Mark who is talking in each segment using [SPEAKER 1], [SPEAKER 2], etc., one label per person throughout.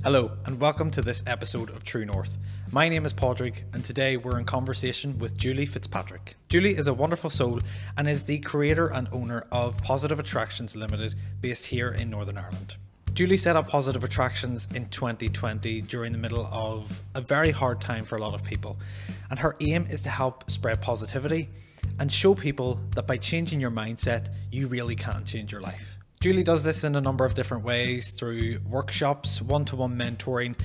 [SPEAKER 1] Hello and welcome to this episode of True North. My name is Padraig and today we're in conversation with Julie Fitzpatrick. Julie is a wonderful soul and is the creator and owner of Positive Attractions Limited based here in Northern Ireland. Julie set up Positive Attractions in 2020 during the middle of a very hard time for a lot of people, and her aim is to help spread positivity and show people that by changing your mindset you really can change your life. Julie does this in a number of different ways, through workshops, one-to-one mentoring,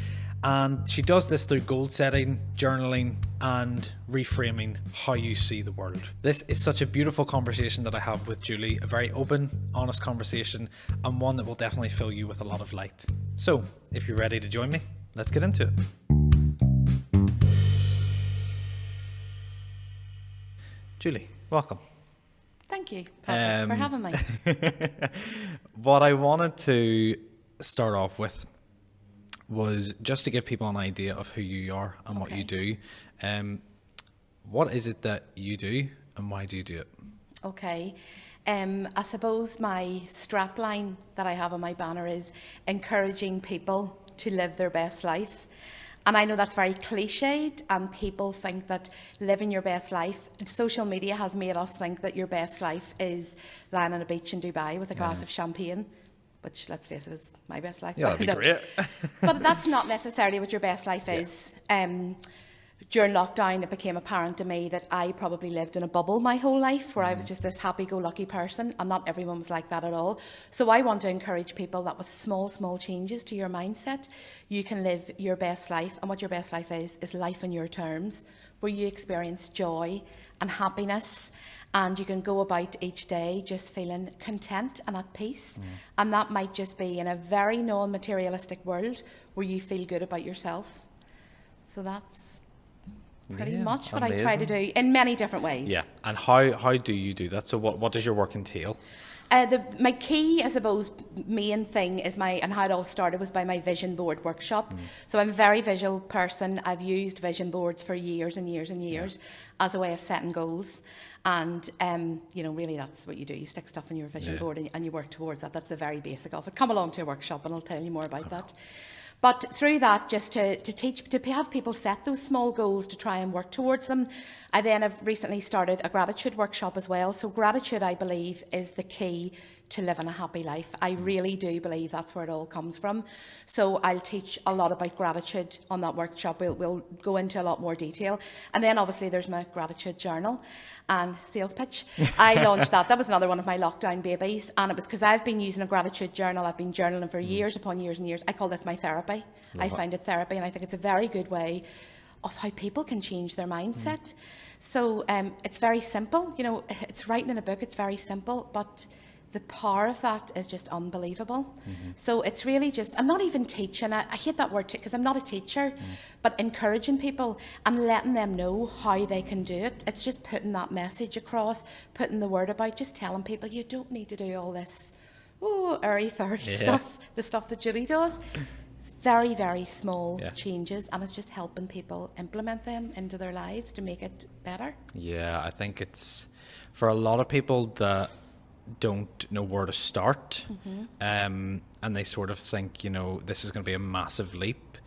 [SPEAKER 1] and she does this through goal setting, journaling, and reframing how you see the world. This is such a beautiful conversation that I have with Julie, a very open, honest conversation, and one that will definitely fill you with a lot of light. So, if you're ready to join me, let's get into it. Julie, welcome.
[SPEAKER 2] Thank you, Patrick, for having me.
[SPEAKER 1] What I wanted to start off with was just to give people an idea of who you are and what you do. What is it that you do and why do you do it?
[SPEAKER 2] Okay. I suppose my strapline that I have on my banner is encouraging people to live their best life. And I know that's very cliched, and people think that living your best life, social media has made us think that your best life is lying on a beach in Dubai with a glass of champagne, which, let's face it, is my best life.
[SPEAKER 1] Yeah, that'd be great.
[SPEAKER 2] But that's not necessarily what your best life is. During lockdown, it became apparent to me that I probably lived in a bubble my whole life, where I was just this happy-go-lucky person, and not everyone was like that at all. So I want to encourage people that with small changes to your mindset, you can live your best life. And what your best life is life on your terms, where you experience joy and happiness, and you can go about each day just feeling content and at peace. And that might just be in a very non-materialistic world where you feel good about yourself. So that's pretty much what amazing. I try to do in many different ways.
[SPEAKER 1] Yeah, and how do you do that? So what does your work entail?
[SPEAKER 2] My key, I suppose, main thing is and how it all started was by my vision board workshop. So I'm a very visual person. I've used vision boards for years and years and years as a way of setting goals. And, really that's what you do. You stick stuff on your vision board and you work towards that. That's the very basic of it. Come along to a workshop and I'll tell you more about that. But through that, just to teach, to have people set those small goals to try and work towards them. I then have recently started a gratitude workshop as well. So gratitude, I believe, is the key to living a happy life. I really do believe that's where it all comes from. So I'll teach a lot about gratitude on that workshop. We'll go into a lot more detail. And then obviously there's my gratitude journal and sales pitch. I launched that. That was another one of my lockdown babies. And it was because I've been using a gratitude journal. I've been journaling for years upon years and years. I call this my therapy. I find it therapy, and I think it's a very good way of how people can change their mindset. So it's very simple. It's writing in a book. It's very simple, but the power of that is just unbelievable. So it's really just, I'm not even teaching. I hate that word because I'm not a teacher, but encouraging people and letting them know how they can do it. It's just putting that message across, putting the word about, just telling people you don't need to do all this airy-fairy stuff, the stuff that Julie does. Very, very small changes, and it's just helping people implement them into their lives to make it better. Yeah,
[SPEAKER 1] I think it's, for a lot of people that don't know where to start, and they sort of think, this is going to be a massive leap.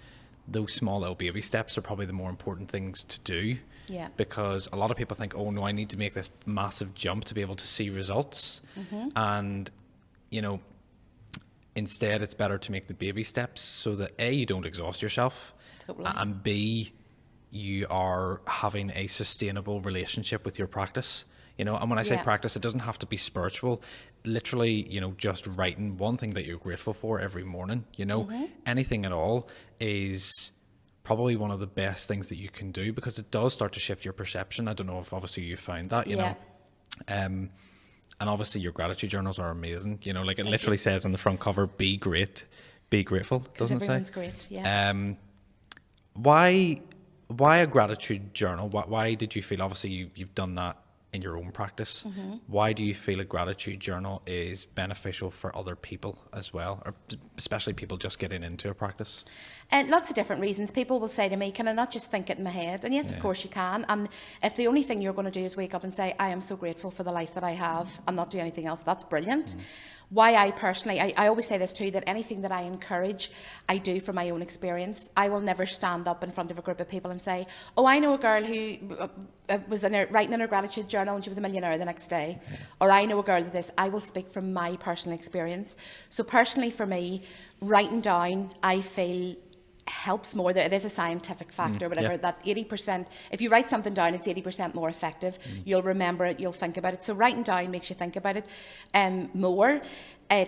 [SPEAKER 1] Those small little baby steps are probably the more important things to do.
[SPEAKER 2] Yeah.
[SPEAKER 1] Because a lot of people think, oh no, I need to make this massive jump to be able to see results. And, instead it's better to make the baby steps so that A, you don't exhaust yourself, and B, you are having a sustainable relationship with your practice. And when I say practice, it doesn't have to be spiritual. Literally, just writing one thing that you're grateful for every morning, anything at all is probably one of the best things that you can do, because it does start to shift your perception. I don't know if obviously you found that, you know. And obviously your gratitude journals are amazing. Like it literally says on the front cover, be great, be grateful, doesn't it say?
[SPEAKER 2] Everyone's great, yeah.
[SPEAKER 1] Why a gratitude journal? Why did you feel, obviously you've done that in your own practice, why do you feel a gratitude journal is beneficial for other people as well, or especially people just getting into a practice?
[SPEAKER 2] And lots of different reasons. People will say to me, can I not just think it in my head? And yes, of course you can. And if the only thing you're going to do is wake up and say, I am so grateful for the life that I have, and not do anything else, that's brilliant. why I personally, I always say this too, that anything that I encourage, I do from my own experience. I will never stand up in front of a group of people and say, oh, I know a girl who was writing in her gratitude journal and she was a millionaire the next day. Or I know a girl that this. I will speak from my personal experience. So personally for me, writing down, I feel helps more. There, it is a scientific factor, whatever, that 80%, if you write something down, it's 80% more effective. You'll remember it, you'll think about it. So writing down makes you think about it more. I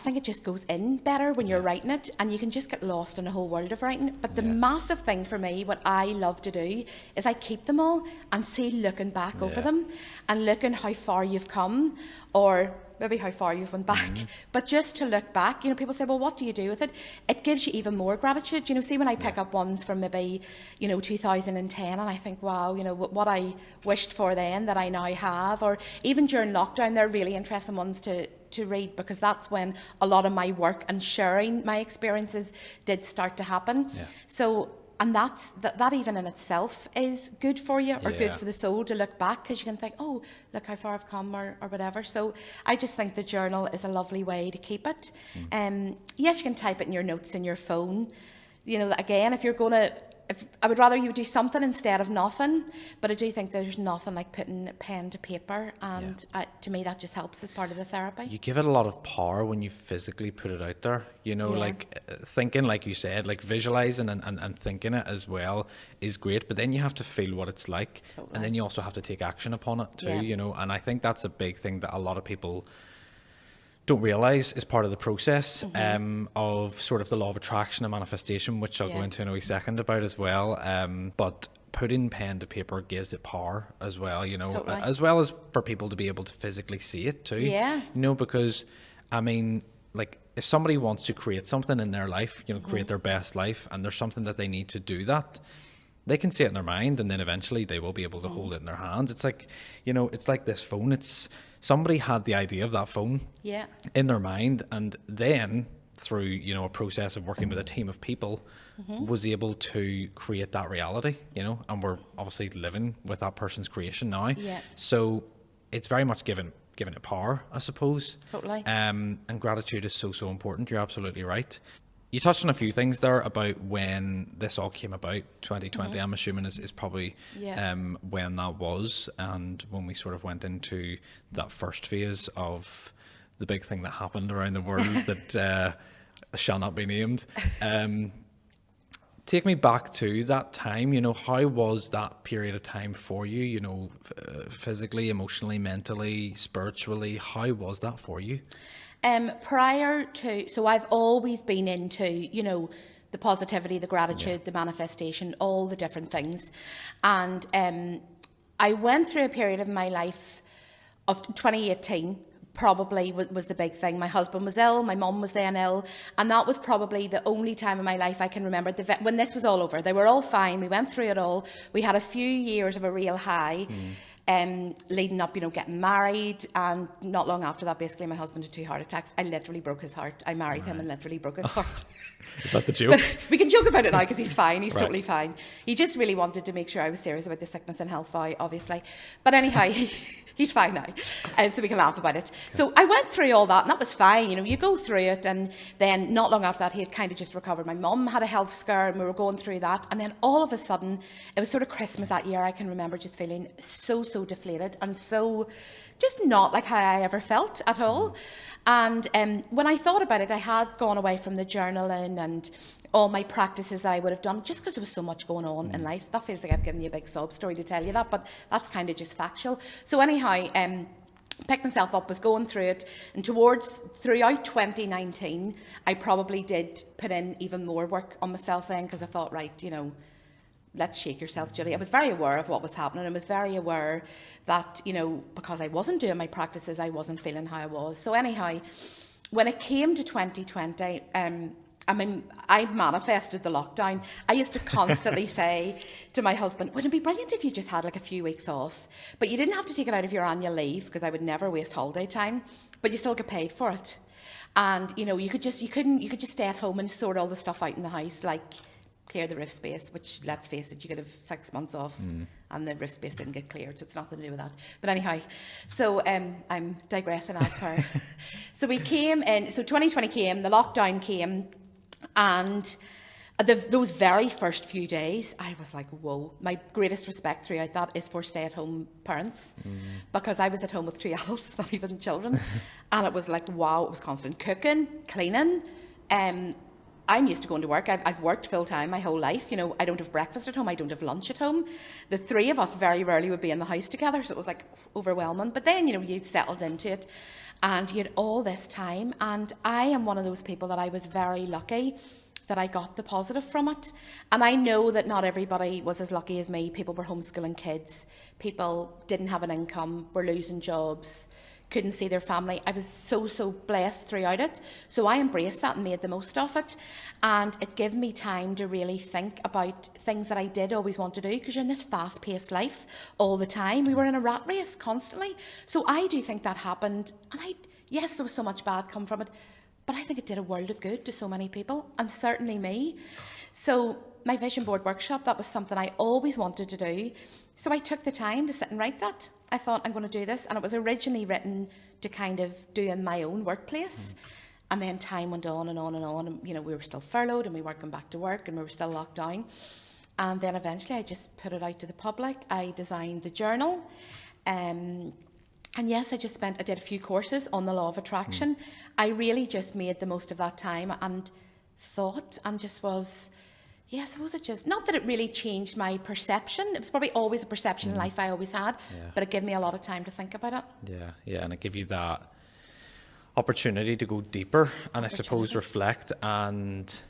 [SPEAKER 2] think it just goes in better when you're writing it, and you can just get lost in a whole world of writing. But the massive thing for me, what I love to do, is I keep them all and see looking back over them and looking how far you've come, or maybe how far you've went back, but just to look back. People say, well, what do you do with it? It gives you even more gratitude. See, when I pick up ones from maybe, 2010, and I think, wow, what I wished for then that I now have, or even during lockdown, they're really interesting ones to read, because that's when a lot of my work and sharing my experiences did start to happen. So, and that even in itself is good for you, or good for the soul, to look back, because you can think, oh, look how far I've come, or whatever. So I just think the journal is a lovely way to keep it. Yes, you can type it in your notes in your phone. Again, if you're going to, I would rather you would do something instead of nothing, but I do think there's nothing like putting pen to paper, and to me that just helps as part of the therapy.
[SPEAKER 1] You give it a lot of power when you physically put it out there, like thinking, like you said, like visualizing and thinking it as well is great, but then you have to feel what it's like. Totally. And then you also have to take action upon it too, and I think that's a big thing that a lot of people don't realise is part of the process of sort of the law of attraction and manifestation, which I'll go into in a wee second about as well. But putting pen to paper gives it power as well, totally. As well as for people to be able to physically see it too. Yeah. Because, like, if somebody wants to create something in their life, create their best life, and there's something that they need to do that, they can see it in their mind, and then eventually they will be able to hold it in their hands. It's like, it's like this phone. Somebody had the idea of that phone in their mind, and then through, a process of working with a team of people, was able to create that reality, and we're obviously living with that person's creation now. Yeah. So it's very much giving it power, I suppose. Totally. And gratitude is so important. You're absolutely right. You touched on a few things there about when this all came about. 2020, I'm assuming, is probably when that was, and when we sort of went into that first phase of the big thing that happened around the world that shall not be named. Take me back to that time. How was that period of time for you? Physically, emotionally, mentally, spiritually. How was that for you? So I've always been into, the positivity, the gratitude, the manifestation, all the different things. And I went through a period of my life of 2018, probably was the big thing. My husband was ill, my mum was then ill, and that was probably the only time in my life I can remember when this was all over. They were all fine, we went through it all. We had a few years of a real high. Leading up, getting married, and not long after that, basically, my husband had 2 heart attacks. I literally broke his heart. I married him and literally broke his heart. Is that the joke?
[SPEAKER 2] We can joke about it now because he's fine. He's totally fine. He just really wanted to make sure I was serious about the sickness and health vow, obviously. But anyhow, he's fine now, so we can laugh about it. Okay. So I went through all that, and that was fine. You go through it, and then not long after that, he had kind of just recovered. My mum had a health scare, and we were going through that. And then all of a sudden, it was sort of Christmas that year. I can remember just feeling so deflated, and so just not like how I ever felt at all. And when I thought about it, I had gone away from the journaling and all my practices that I would have done, just because there was so much going on in life. That feels like I've given you a big sob story to tell you that, but that's kind of just factual. So anyhow, picked myself up, was going through it, and throughout 2019, I probably did put in even more work on myself then, because I thought, right, let's shake yourself, Julie. I was very aware of what was happening. I was very aware that, because I wasn't doing my practices, I wasn't feeling how I was. So anyhow, when it came to 2020, I manifested the lockdown. I used to constantly say to my husband, wouldn't it be brilliant if you just had like a few weeks off? But you didn't have to take it out of your annual leave, because I would never waste holiday time, but you still get paid for it. And, you could just stay at home and sort all the stuff out in the house, like clear the roof space, which, let's face it, you could have 6 months off and the roof space didn't get cleared, so it's nothing to do with that. But anyhow, so I'm digressing as per. So we came in, so 2020 came, the lockdown came, and those very first few days, I was like, whoa. My greatest respect throughout that is for stay-at-home parents, because I was at home with 3 adults, not even children, and it was like, wow, it was constant cooking, cleaning. I'm used to going to work. I've worked full-time my whole life. You know, I don't have breakfast at home. I don't have lunch at home. The 3 of us very rarely would be in the house together, so it was like overwhelming. But then, you know, you settled into it and you had all this time. And I am one of those people that I was very lucky that I got the positive from it. And I know that not everybody was as lucky as me. People were homeschooling kids. People didn't have an income, were losing jobs, couldn't see their family. I was so blessed throughout it. So I embraced that and made the most of it. And it gave me time to really think about things that I did always want to do, because you're in this fast-paced life all the time. We were in a rat race constantly. So I do think that happened. And yes, there was so much bad come from it, but I think it did a world of good to so many people, and certainly me. So my vision board workshop, that was something I always wanted to do. So I took the time to sit and write that. I thought, I'm going to do this. And it was originally written to kind of do in my own workplace. And then time went on and on and on. And, you know, we were still furloughed and we weren't going back to work and we were still locked down. And then eventually I just put it out to the public. I designed the journal. And yes, I did a few courses on the law of attraction. I really just made the most of that time and thought, and just was, yeah, I suppose it just, not that it really changed my perception. It was probably always a perception in life I always had, but it gave me a lot of time to think about it.
[SPEAKER 1] Yeah, and it gave you that opportunity to go deeper and I suppose reflect, and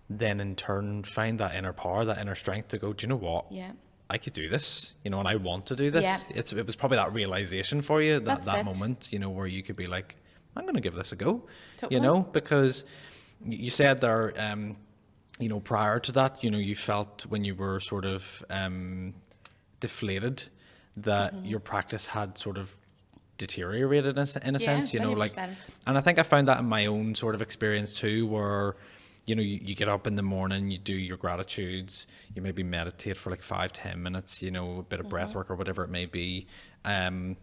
[SPEAKER 1] then in turn find that inner power, that inner strength to go, do you know what?
[SPEAKER 2] Yeah.
[SPEAKER 1] I could do this, you know, and I want to do this. Yeah. It was probably that realization for you, that moment, you know, where you could be like, I'm going to give this a go, you know, because you said there, you know, prior to that, you know, you felt when you were sort of deflated that your practice had sort of deteriorated in a sense, you know,
[SPEAKER 2] 100%.
[SPEAKER 1] like, and I think I found that in my own sort of experience too, where, you know, you get up in the morning, you do your gratitudes, you maybe meditate for like 5-10 minutes, you know, a bit of breath work or whatever it may be. And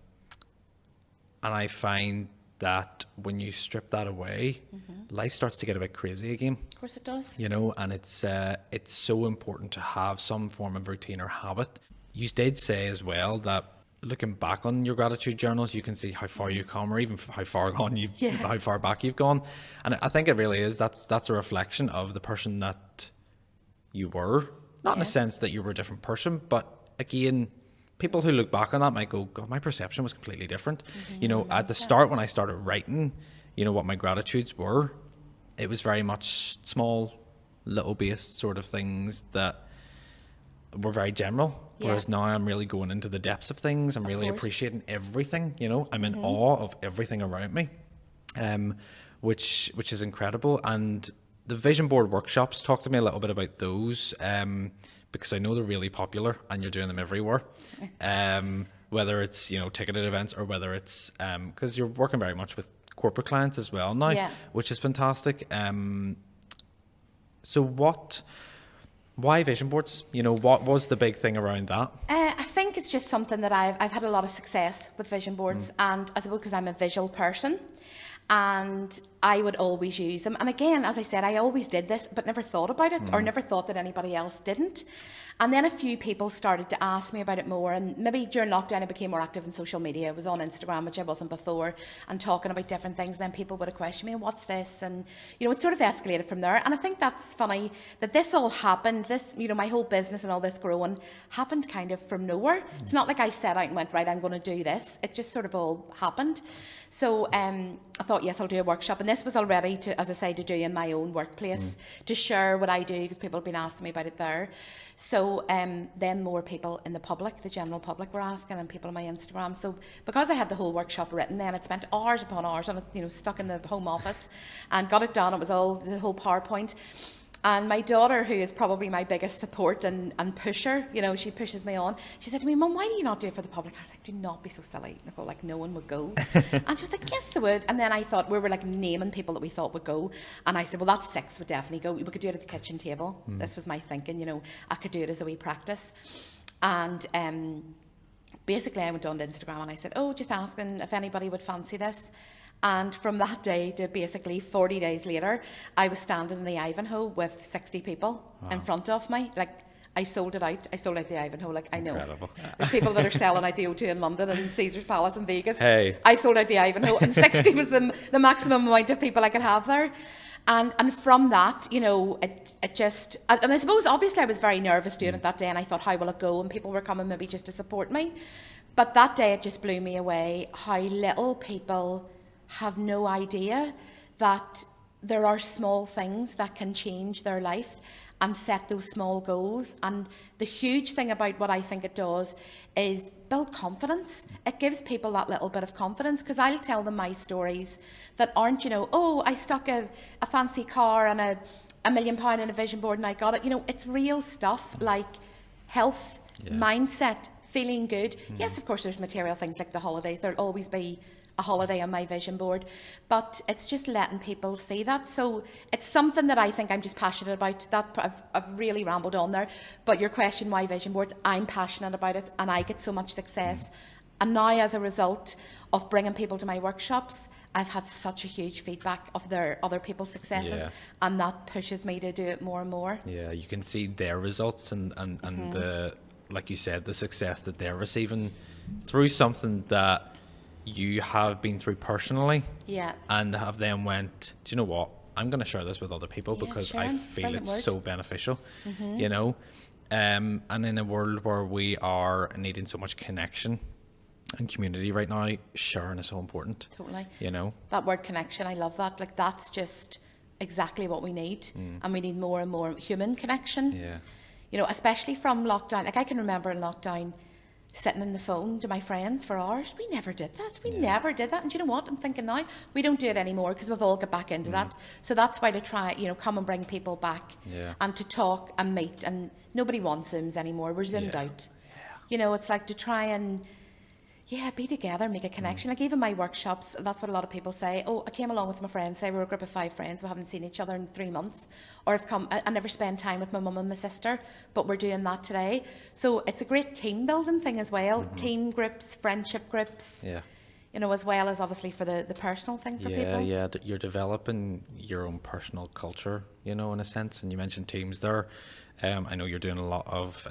[SPEAKER 1] I find that when you strip that away, life starts to get a bit crazy again.
[SPEAKER 2] Of course it does.
[SPEAKER 1] You know, and it's so important to have some form of routine or habit. You did say as well that looking back on your gratitude journals, you can see how far you've come, or even how far how far back you've gone. And I think it really is, that's a reflection of the person that you were. Not in a sense that you were a different person, but again, people who look back on that might go, God, my perception was completely different. You know, at the start when I started writing, you know, what my gratitudes were, it was very much small, little based sort of things that were very general. Whereas now I'm really going into the depths of things. I'm really appreciating everything, you know. I'm in awe of everything around me, which is incredible. And the vision board workshops, talk to me a little bit about those, because I know they're really popular and you're doing them everywhere. Whether it's, you know, ticketed events or whether it's, because you're working very much with corporate clients as well now, which is fantastic. So why vision boards? You know, what was the big thing around that?
[SPEAKER 2] I think it's just something that I've had a lot of success with vision boards, and I suppose because I'm a visual person, and I would always use them. And again, as I said, I always did this, but never thought about it, or never thought that anybody else didn't. And then a few people started to ask me about it more, and maybe during lockdown I became more active in social media. I was on Instagram, which I wasn't before, and talking about different things. Then people would have questioned me, what's this? And, you know, it sort of escalated from there. And I think that's funny that this all happened, this, you know, my whole business and all this growing happened kind of from nowhere. It's not like I set out and went, right, I'm going to do this. It just sort of all happened. So I thought, yes, I'll do a workshop. And this was already, to, as I say, to do in my own workplace, to share what I do, because people have been asking me about it there. So then more people in the public, the general public, were asking, and people on my Instagram. So because I had the whole workshop written, then it spent hours upon hours on it, you know, stuck in the home office, and got it done. It was all the whole PowerPoint. And my daughter, who is probably my biggest support and pusher, you know, she pushes me on. She said to me, Mum, why do you not do it for the public? I was like, do not be so silly, Nicole, like no one would go. And she was like, yes, they would. And then I thought, we were like naming people that we thought would go. And I said, well, that's 6 would definitely go. We could do it at the kitchen table. This was my thinking, you know, I could do it as a wee practice. And basically I went on to Instagram and I said, oh, just asking if anybody would fancy this. And from that day to basically 40 days later, I was standing in the Ivanhoe with 60 people in front of me. Like, I sold it out. I sold out the Ivanhoe. Like, I know.
[SPEAKER 1] Incredible.
[SPEAKER 2] There's people that are selling out the O2 in London and Caesar's Palace in Vegas.
[SPEAKER 1] Hey.
[SPEAKER 2] I sold out the Ivanhoe, and 60 was the maximum amount of people I could have there. And from that, you know, it just, and I suppose obviously I was very nervous doing it that day, and I thought, how will it go? And people were coming maybe just to support me. But that day it just blew me away how little people have no idea that there are small things that can change their life and set those small goals. And the huge thing about what I think it does is build confidence. It gives people that little bit of confidence, because I'll tell them my stories that aren't, you know, oh, I stuck a fancy car and a £1 million in a vision board and I got it. You know, it's real stuff like health, mindset, feeling good. Yes, of course, there's material things like the holidays. There'll always be a holiday on my vision board, but it's just letting people see that. So it's something that I think I'm just passionate about. That I've really rambled on there, but your question, why vision boards, I'm passionate about it, and I get so much success. And now, as a result of bringing people to my workshops, I've had such a huge feedback of their other people's successes, and that pushes me to do it more and more.
[SPEAKER 1] Yeah, you can see their results and the, like you said, the success that they're receiving through something that you have been through personally, and have then went, do you know what, I'm going to share this with other people because I feel it's so beneficial, you know. And in a world where we are needing so much connection and community right now, sharing is so important.
[SPEAKER 2] Totally.
[SPEAKER 1] You know,
[SPEAKER 2] that word connection, I love that. Like, that's just exactly what we need. And we need more and more human connection.
[SPEAKER 1] Yeah.
[SPEAKER 2] You know, especially from lockdown. Like, I can remember in lockdown sitting on the phone to my friends for hours. We never did that. We never did that. And do you know what? I'm thinking now, we don't do it anymore because we've all got back into that. So that's why to try, you know, come and bring people back and to talk and meet. And nobody wants Zooms anymore. We're Zoomed out. You know, it's like to try and be together, make a connection. Like, even my workshops, that's what a lot of people say. Oh, I came along with my friends. Say we're a group of 5 friends. We haven't seen each other in 3 months. Or I never spend time with my mum and my sister, but we're doing that today. So it's a great team building thing as well. Team groups, friendship groups. Yeah. You know, as well as obviously for the personal thing for people. Yeah, you're developing your own personal culture, you know, in a sense. And you mentioned teams there. I know you're doing a lot of,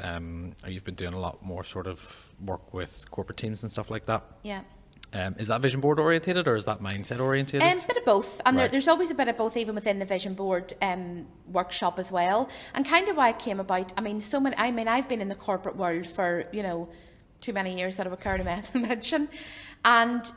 [SPEAKER 2] you've been doing a lot more sort of work with corporate teams and stuff like that. Yeah. Is that vision board orientated or is that mindset orientated? A bit of both. And there's always a bit of both, even within the vision board workshop as well. And kind of why it came about, I've been in the corporate world for, you know, too many years that I would care to mention. And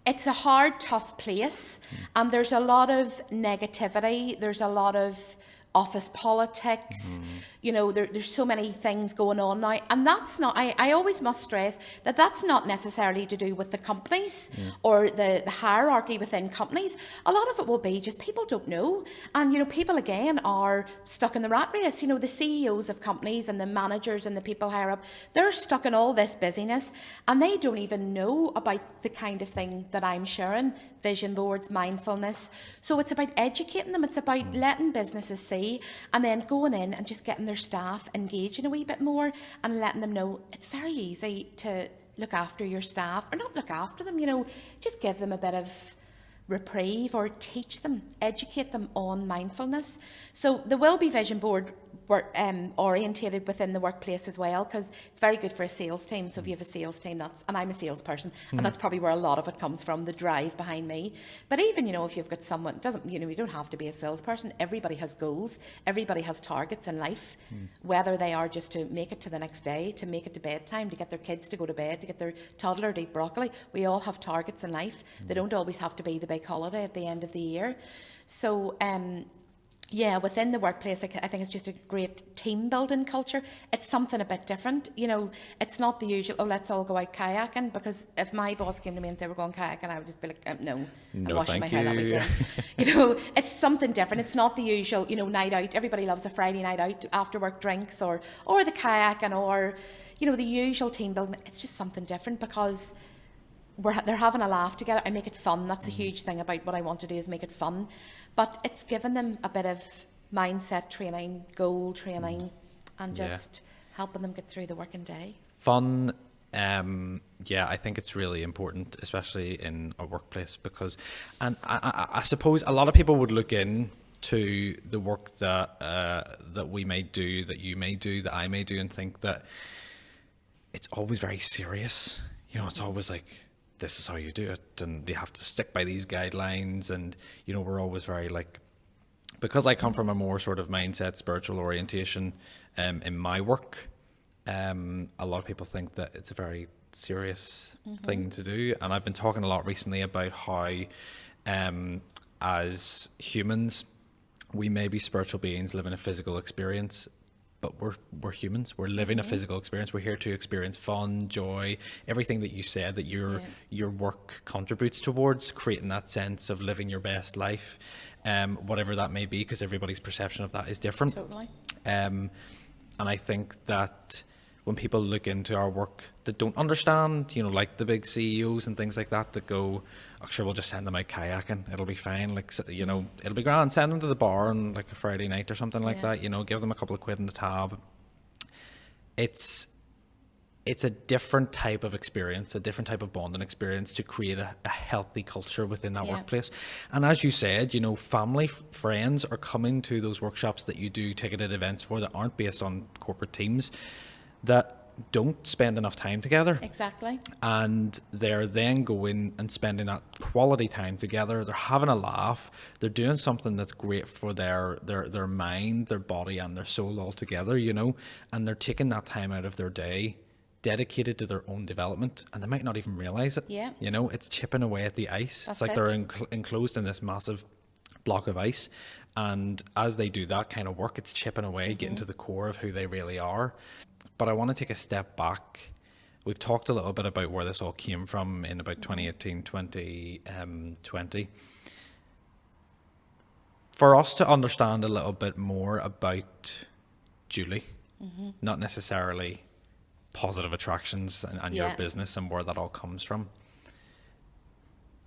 [SPEAKER 2] it's a hard, tough place. And there's a lot of negativity. There's a lot of office politics, you know, there's so many things going on now, and that's not, I always must stress that that's not necessarily to do with the companies or the hierarchy within companies. A lot of it will be just people don't know, and you know, people again are stuck in the rat race. You know, the CEOs of companies and the managers and the people higher up, they're stuck in all this busyness and they don't even know about the kind of thing that I'm sharing, vision boards, mindfulness. So it's about educating them, it's about letting businesses see, and then going in and just getting their staff engaging a wee bit more and letting them know it's very easy to look after your staff, or not look after them, you know, just give them a bit of reprieve or teach them, educate them on mindfulness. So there will be vision board orientated within the workplace as well, because it's very good for a sales team. So if you have a sales team, and I'm a salesperson, and that's probably where a lot of it comes from, the drive behind me. But even, you know, if you've got someone, you don't have to be a salesperson. Everybody has goals. Everybody has targets in life, whether they are just to make it to the next day, to make it to bedtime, to get their kids to go to bed, to get their toddler to eat broccoli. We all have targets in life. They don't always have to be the big holiday at the end of the year. So, Yeah, within the workplace, I think it's just a great team building culture. It's something a bit different. You know, it's not the usual, oh, let's all go out kayaking, because if my boss came to me and said we're going kayaking, I would just be like, no, I'm
[SPEAKER 1] No,
[SPEAKER 2] washing my
[SPEAKER 1] thank
[SPEAKER 2] hair that
[SPEAKER 1] you.
[SPEAKER 2] weekend. You know, it's something different. It's not the usual, you know, night out. Everybody loves a Friday night out, after work drinks, or the kayaking, or, you know, the usual team building. It's just something different because they're having a laugh together. I make it fun. That's a huge thing about what I want to do, is make it fun. But it's given them a bit of mindset training, goal training, and just helping them get through the working day.
[SPEAKER 1] Fun, yeah, I think it's really important, especially in a workplace, because, and I suppose a lot of people would look in to the work that that we may do, that you may do, that I may do, and think that it's always very serious. You know, it's always like, this is how you do it, and you have to stick by these guidelines, and, you know, we're always very like, because I come from a more sort of mindset, spiritual orientation in my work, a lot of people think that it's a very serious thing to do. And I've been talking a lot recently about how as humans, we may be spiritual beings living a physical experience, but we're humans. We're living a physical experience. We're here to experience fun, joy, everything that you said that your work contributes towards, creating that sense of living your best life, whatever that may be, because everybody's perception of that is different.
[SPEAKER 2] Totally.
[SPEAKER 1] And I think that when people look into our work that don't understand, you know, like the big CEOs and things like that, that go, oh, sure, we'll just send them out kayaking, it'll be fine, like, you know, it'll be grand, send them to the bar on like a Friday night or something like that, you know, give them a couple of quid in the tab. It's a different type of experience, a different type of bonding experience, to create a healthy culture within that workplace. And as you said, you know, family, friends are coming to those workshops that you do ticketed events for, that aren't based on corporate teams, that don't spend enough time together.
[SPEAKER 2] Exactly.
[SPEAKER 1] And they're then going and spending that quality time together. They're having a laugh. They're doing something that's great for their mind, their body, and their soul all together, you know, and they're taking that time out of their day dedicated to their own development, and they might not even realize it.
[SPEAKER 2] Yeah.
[SPEAKER 1] You know, it's chipping away at the ice.
[SPEAKER 2] That's
[SPEAKER 1] it's like
[SPEAKER 2] it.
[SPEAKER 1] they're enclosed in this massive block of ice, and as they do that kind of work, it's chipping away, getting to the core of who they really are. But I want to take a step back. We've talked a little bit about where this all came from in about 2018, 2020. For us to understand a little bit more about Julie, not necessarily positive attractions and your business and where that all comes from.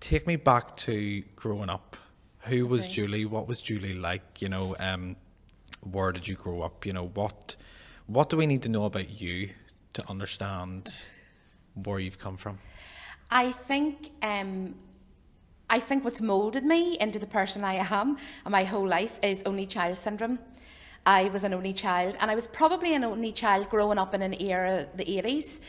[SPEAKER 1] Take me back to growing up. Who was Julie? What was Julie like? You know, where did you grow up? You know, what do we need to know about you to understand where you've come from?
[SPEAKER 2] I think what's molded me into the person I am and my whole life is only child syndrome. I was an only child, and I was probably an only child growing up in an era, the 80s,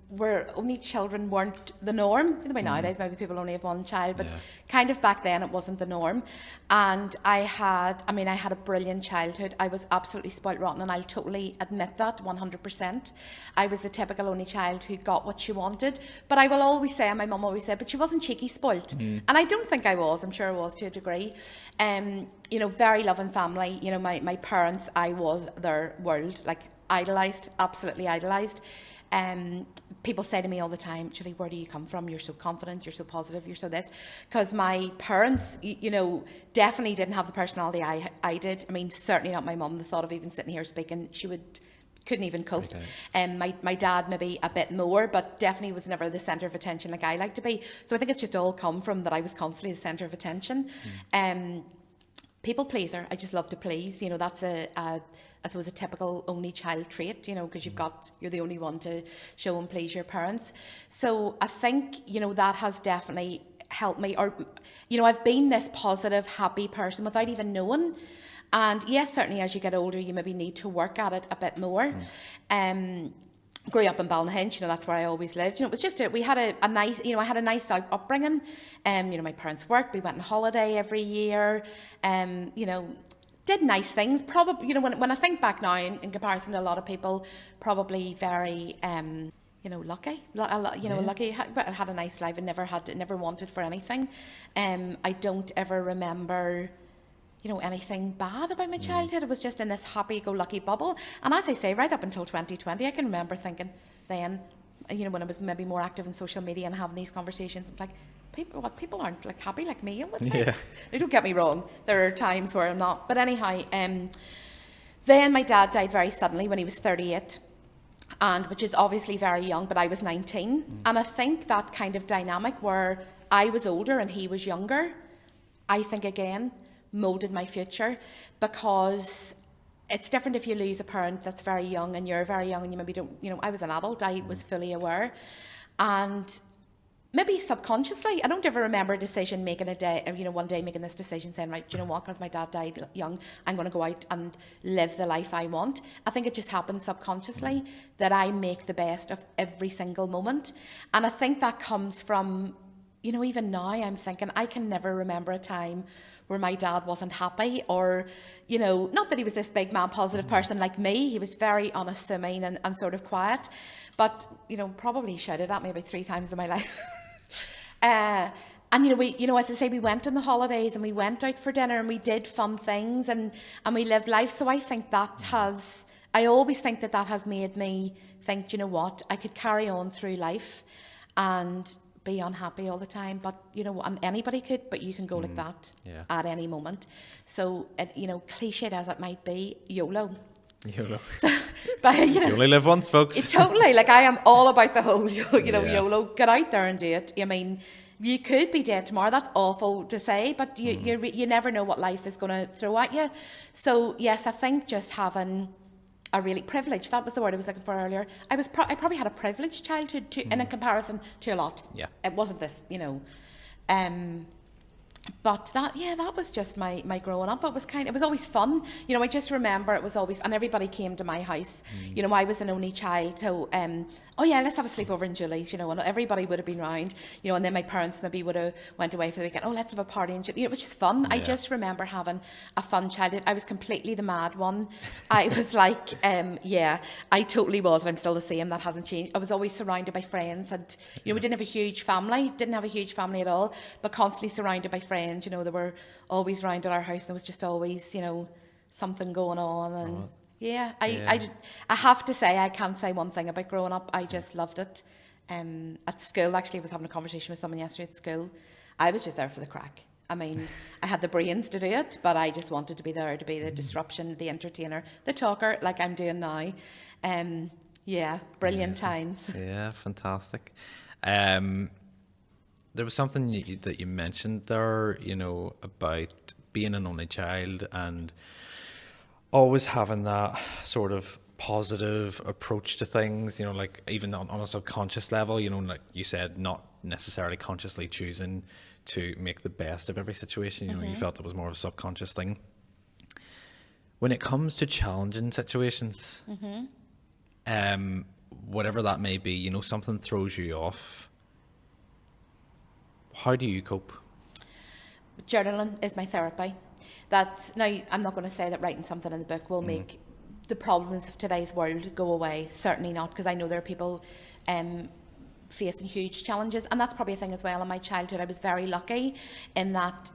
[SPEAKER 2] where only children weren't the norm. Nowadays, maybe people only have one child, but kind of back then it wasn't the norm. And I had a brilliant childhood. I was absolutely spoilt rotten, and I'll totally admit that 100%. I was the typical only child who got what she wanted. But I will always say, and my mum always said, but she wasn't cheeky spoilt. And I don't think I was. I'm sure I was to a degree. You know, very loving family. You know, my parents, I was their world, like idolised, absolutely idolised. People say to me all the time, Julie, where do you come from? You're so confident, you're so positive, you're so this. Because my parents, you know, definitely didn't have the personality I did. I mean, certainly not my mum. The thought of even sitting here speaking, couldn't even cope. My dad maybe a bit more, but definitely was never the centre of attention like I like to be. So I think it's just all come from that I was constantly the centre of attention. People pleaser. I just love to please. You know, that's I suppose a typical only child trait, you know, because you're the only one to show and please your parents. So I think, you know, that has definitely helped me, or, you know, I've been this positive, happy person without even knowing. And yes, certainly as you get older, you maybe need to work at it a bit more. Grew up in Balnahinch, you know, that's where I always lived. You know, it was just we had a nice, you know, I had a nice upbringing. You know, my parents worked, we went on holiday every year. You know, did nice things. Probably, you know, when I think back now, in comparison to a lot of people, probably very, you know, lucky. Lucky. I had a nice life and never wanted for anything. I don't ever remember anything bad about my childhood. It was just in this happy-go-lucky bubble. And as I say, right up until 2020, I can remember thinking then, when I was maybe more active in social media and having these conversations, it's like, people aren't like happy like me all the time.
[SPEAKER 1] Yeah.
[SPEAKER 2] Now, don't get me wrong, there are times where I'm not. But anyhow, then my dad died very suddenly when he was 38. And which is obviously very young, but I was 19. And I think that kind of dynamic where I was older and he was younger, I think again molded my future, because it's different if you lose a parent that's very young and you're very young and you maybe don't, I was an adult, I was fully aware. And maybe subconsciously, I don't ever remember a decision making one day making this decision saying, right, do you know what, because my dad died young, I'm going to go out and live the life I want. I think it just happens subconsciously that I make the best of every single moment. And I think that comes from, even now I'm thinking, I can never remember a time where my dad wasn't happy, or, not that he was this big man, positive person like me. He was very unassuming and sort of quiet, but, probably shouted at me about 3 times in my life. And as I say, we went on the holidays and we went out for dinner and we did fun things and we lived life. So I think I always think that has made me think, you know what, I could carry on through life and be unhappy all the time, but and anybody could, but you can go like that at any moment. So cliched as it might be, YOLO. But
[SPEAKER 1] you only live once, folks.
[SPEAKER 2] Totally, like I am all about the whole YOLO. Get out there and do it. I mean, you could be dead tomorrow. That's awful to say, but you never know what life is going to throw at you. So yes, I think just having a really privileged, that was the word I was looking for earlier. I probably had a privileged childhood in a comparison to a lot.
[SPEAKER 1] Yeah,
[SPEAKER 2] it wasn't this, But that was just my growing up. It was always fun. I just remember it was always, and everybody came to my house. I was an only child, so let's have a sleepover in Julie's, and everybody would have been round, and then my parents maybe would have went away for the weekend. Let's have a party in Julie's. It was just fun. I just remember having a fun childhood. I was completely the mad one. I was like, I totally was, and I'm still the same. That hasn't changed. I was always surrounded by friends, and we didn't have a huge family at all, but constantly surrounded by friends. They were always round at our house. There was just always, something going on. And I have to say, I can't say one thing about growing up. I just loved it. At school, actually, I was having a conversation with someone yesterday at school. I was just there for the crack. I mean, I had the brains to do it, but I just wanted to be there to be the disruption, the entertainer, the talker, like I'm doing now. Brilliant times.
[SPEAKER 1] Yeah, fantastic. There was something that you mentioned there, about being an only child and always having that sort of positive approach to things, like even on a subconscious level, like you said, not necessarily consciously choosing to make the best of every situation. You felt it was more of a subconscious thing. When it comes to challenging situations, whatever that may be, something throws you off. How do you cope?
[SPEAKER 2] Journaling is my therapy. Now, I'm not going to say that writing something in the book will make the problems of today's world go away. Certainly not, because I know there are people facing huge challenges, and that's probably a thing as well. In my childhood, I was very lucky in that,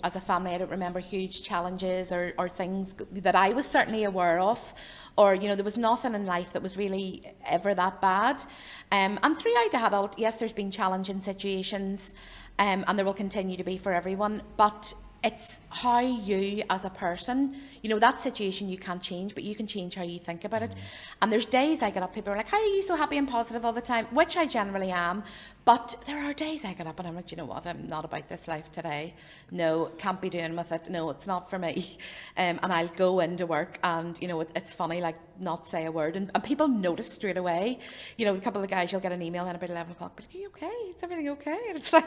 [SPEAKER 2] as a family, I don't remember huge challenges or things that I was certainly aware of, or, there was nothing in life that was really ever that bad. And throughout adult, yes, there's been challenging situations, and there will continue to be for everyone, but it's how you as a person, that situation you can't change, but you can change how you think about it. And there's days I get up, people are like, how are you so happy and positive all the time? Which I generally am. But there are days I get up and I'm like, you know what, I'm not about this life today. No, can't be doing with it. No, it's not for me. And I'll go into work and, it's funny, like not say a word. And people notice straight away. A couple of the guys, you'll get an email at about 11 o'clock, but are you okay? Is everything okay? And it's like,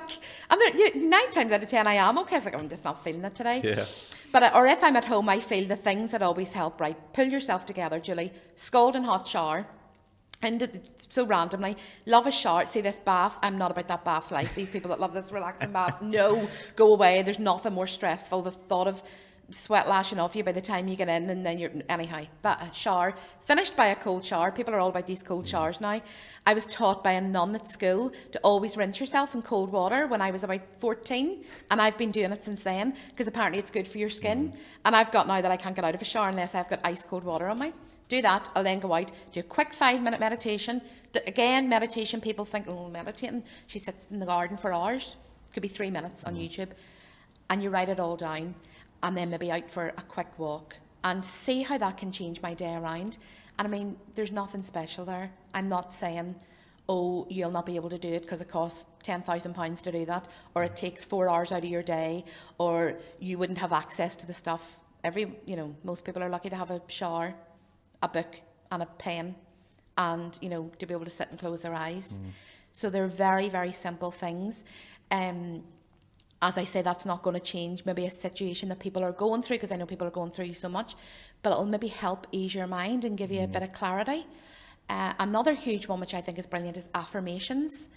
[SPEAKER 2] 9 times out of 10 I am okay. It's like, I'm just not feeling it today.
[SPEAKER 1] Yeah.
[SPEAKER 2] But or if I'm at home, I feel the things that always help, right? Pull yourself together, Julie. Scalding hot shower. And so randomly, love a shower. See this bath, I'm not about that bath life. These people that love this relaxing bath, no, go away. There's nothing more stressful. The thought of sweat lashing off you by the time you get in, and then you're anyhow. But a shower, finished by a cold shower. People are all about these cold showers now. I was taught by a nun at school to always rinse yourself in cold water when I was about 14, and I've been doing it since then because apparently it's good for your skin. And I've got now that I can't get out of a shower unless I've got ice cold water on me. Do that. I'll then go out, do a quick 5-minute meditation. Again, meditation. People think, oh, meditating. She sits in the garden for hours. Could be 3 minutes on YouTube, and you write it all down, and then maybe out for a quick walk, and see how that can change my day around. And I mean, there's nothing special there. I'm not saying, oh, you'll not be able to do it because it costs £10,000 to do that, or it takes 4 hours out of your day, or you wouldn't have access to the stuff. Most people are lucky to have a shower, a book, and a pen, and to be able to sit and close their eyes. So they're very, very simple things. As I say, that's not going to change maybe a situation that people are going through, because I know people are going through so much, but it'll maybe help ease your mind and give you a bit of clarity. Another huge one, which I think is brilliant, is affirmations.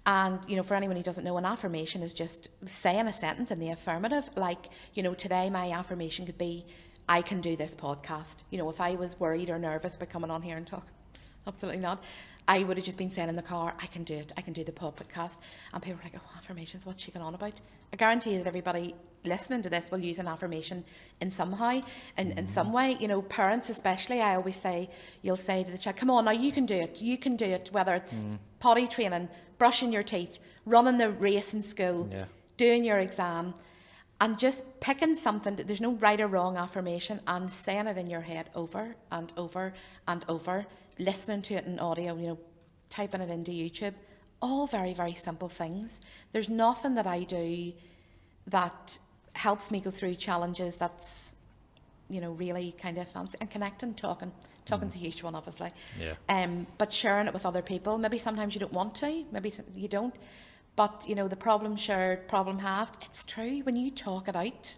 [SPEAKER 2] And, for anyone who doesn't know, an affirmation is just saying a sentence in the affirmative. Like, today my affirmation could be, I can do this podcast. If I was worried or nervous about coming on here and talk, absolutely not. I would have just been saying in the car, I can do it. I can do the podcast. And people were like, oh, affirmations, what's she going on about? I guarantee that everybody listening to this will use an affirmation in somehow, in some way. Parents especially, I always say, you'll say to the child, come on, now you can do it. You can do it, whether it's potty training, brushing your teeth, running the race in school, doing your exam, and just picking something. There's no right or wrong affirmation, and saying it in your head over and over and over, listening to it in audio, typing it into YouTube. All very, very simple things. There's nothing that I do that helps me go through challenges that's, really kind of fancy. And connecting, talking's a huge one, obviously. But sharing it with other people. Maybe sometimes you don't want to, maybe you don't. But, the problem shared, problem halved. It's true. When you talk it out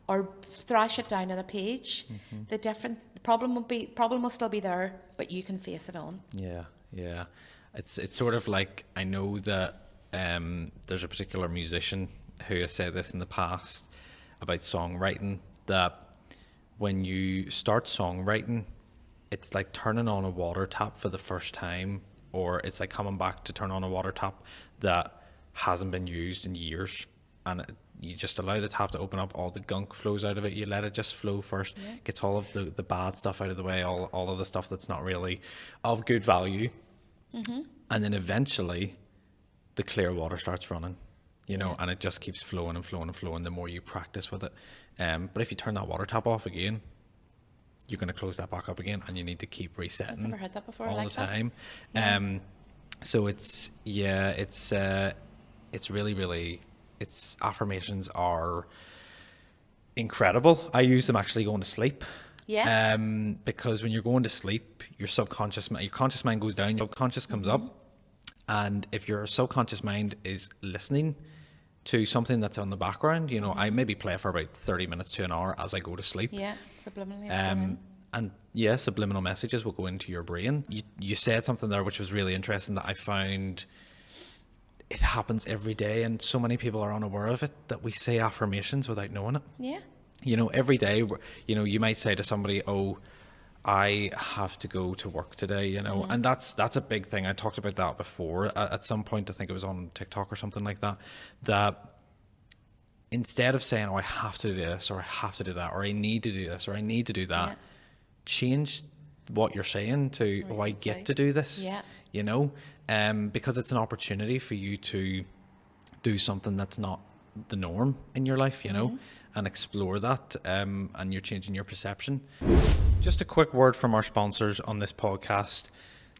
[SPEAKER 2] or thrash it down on a page, the problem will still be there, but you can face it on.
[SPEAKER 1] Yeah. It's sort of like, I know that there's a particular musician who has said this in the past about songwriting, that when you start songwriting, it's like turning on a water tap for the first time, or it's like coming back to turn on a water tap that hasn't been used in years, and you just allow the tap to open up, all the gunk flows out of it, you let it just flow first, gets all of the bad stuff out of the way, all of the stuff that's not really of good value, and then eventually the clear water starts running, and it just keeps flowing and flowing and flowing the more you practice with it. But if you turn that water tap off again, you're going to close that back up again, and you need to keep resetting.
[SPEAKER 2] I've never heard that before,
[SPEAKER 1] all
[SPEAKER 2] like
[SPEAKER 1] the time.
[SPEAKER 2] That.
[SPEAKER 1] So it's really, really, affirmations are incredible. I use them actually going to sleep.
[SPEAKER 2] Yes.
[SPEAKER 1] Because when you're going to sleep, your conscious mind goes down, your subconscious comes up. And if your subconscious mind is listening to something that's on the background, I maybe play for about 30 minutes to an hour as I go to sleep.
[SPEAKER 2] Yeah, subliminally.
[SPEAKER 1] And subliminal messages will go into your brain. You said something there which was really interesting that I found. It happens every day, and so many people are unaware of it, that we say affirmations without knowing it.
[SPEAKER 2] Yeah.
[SPEAKER 1] Every day, you might say to somebody, oh, I have to go to work today, and that's a big thing. I talked about that before at some point. I think it was on TikTok or something like that, that instead of saying, oh, I have to do this, or I have to do that, or I need to do this, or I need to do that, change what you're saying to, oh, I get to do this, because it's an opportunity for you to do something that's not the norm in your life, and explore that, and you're changing your perception. Just a quick word from our sponsors on this podcast.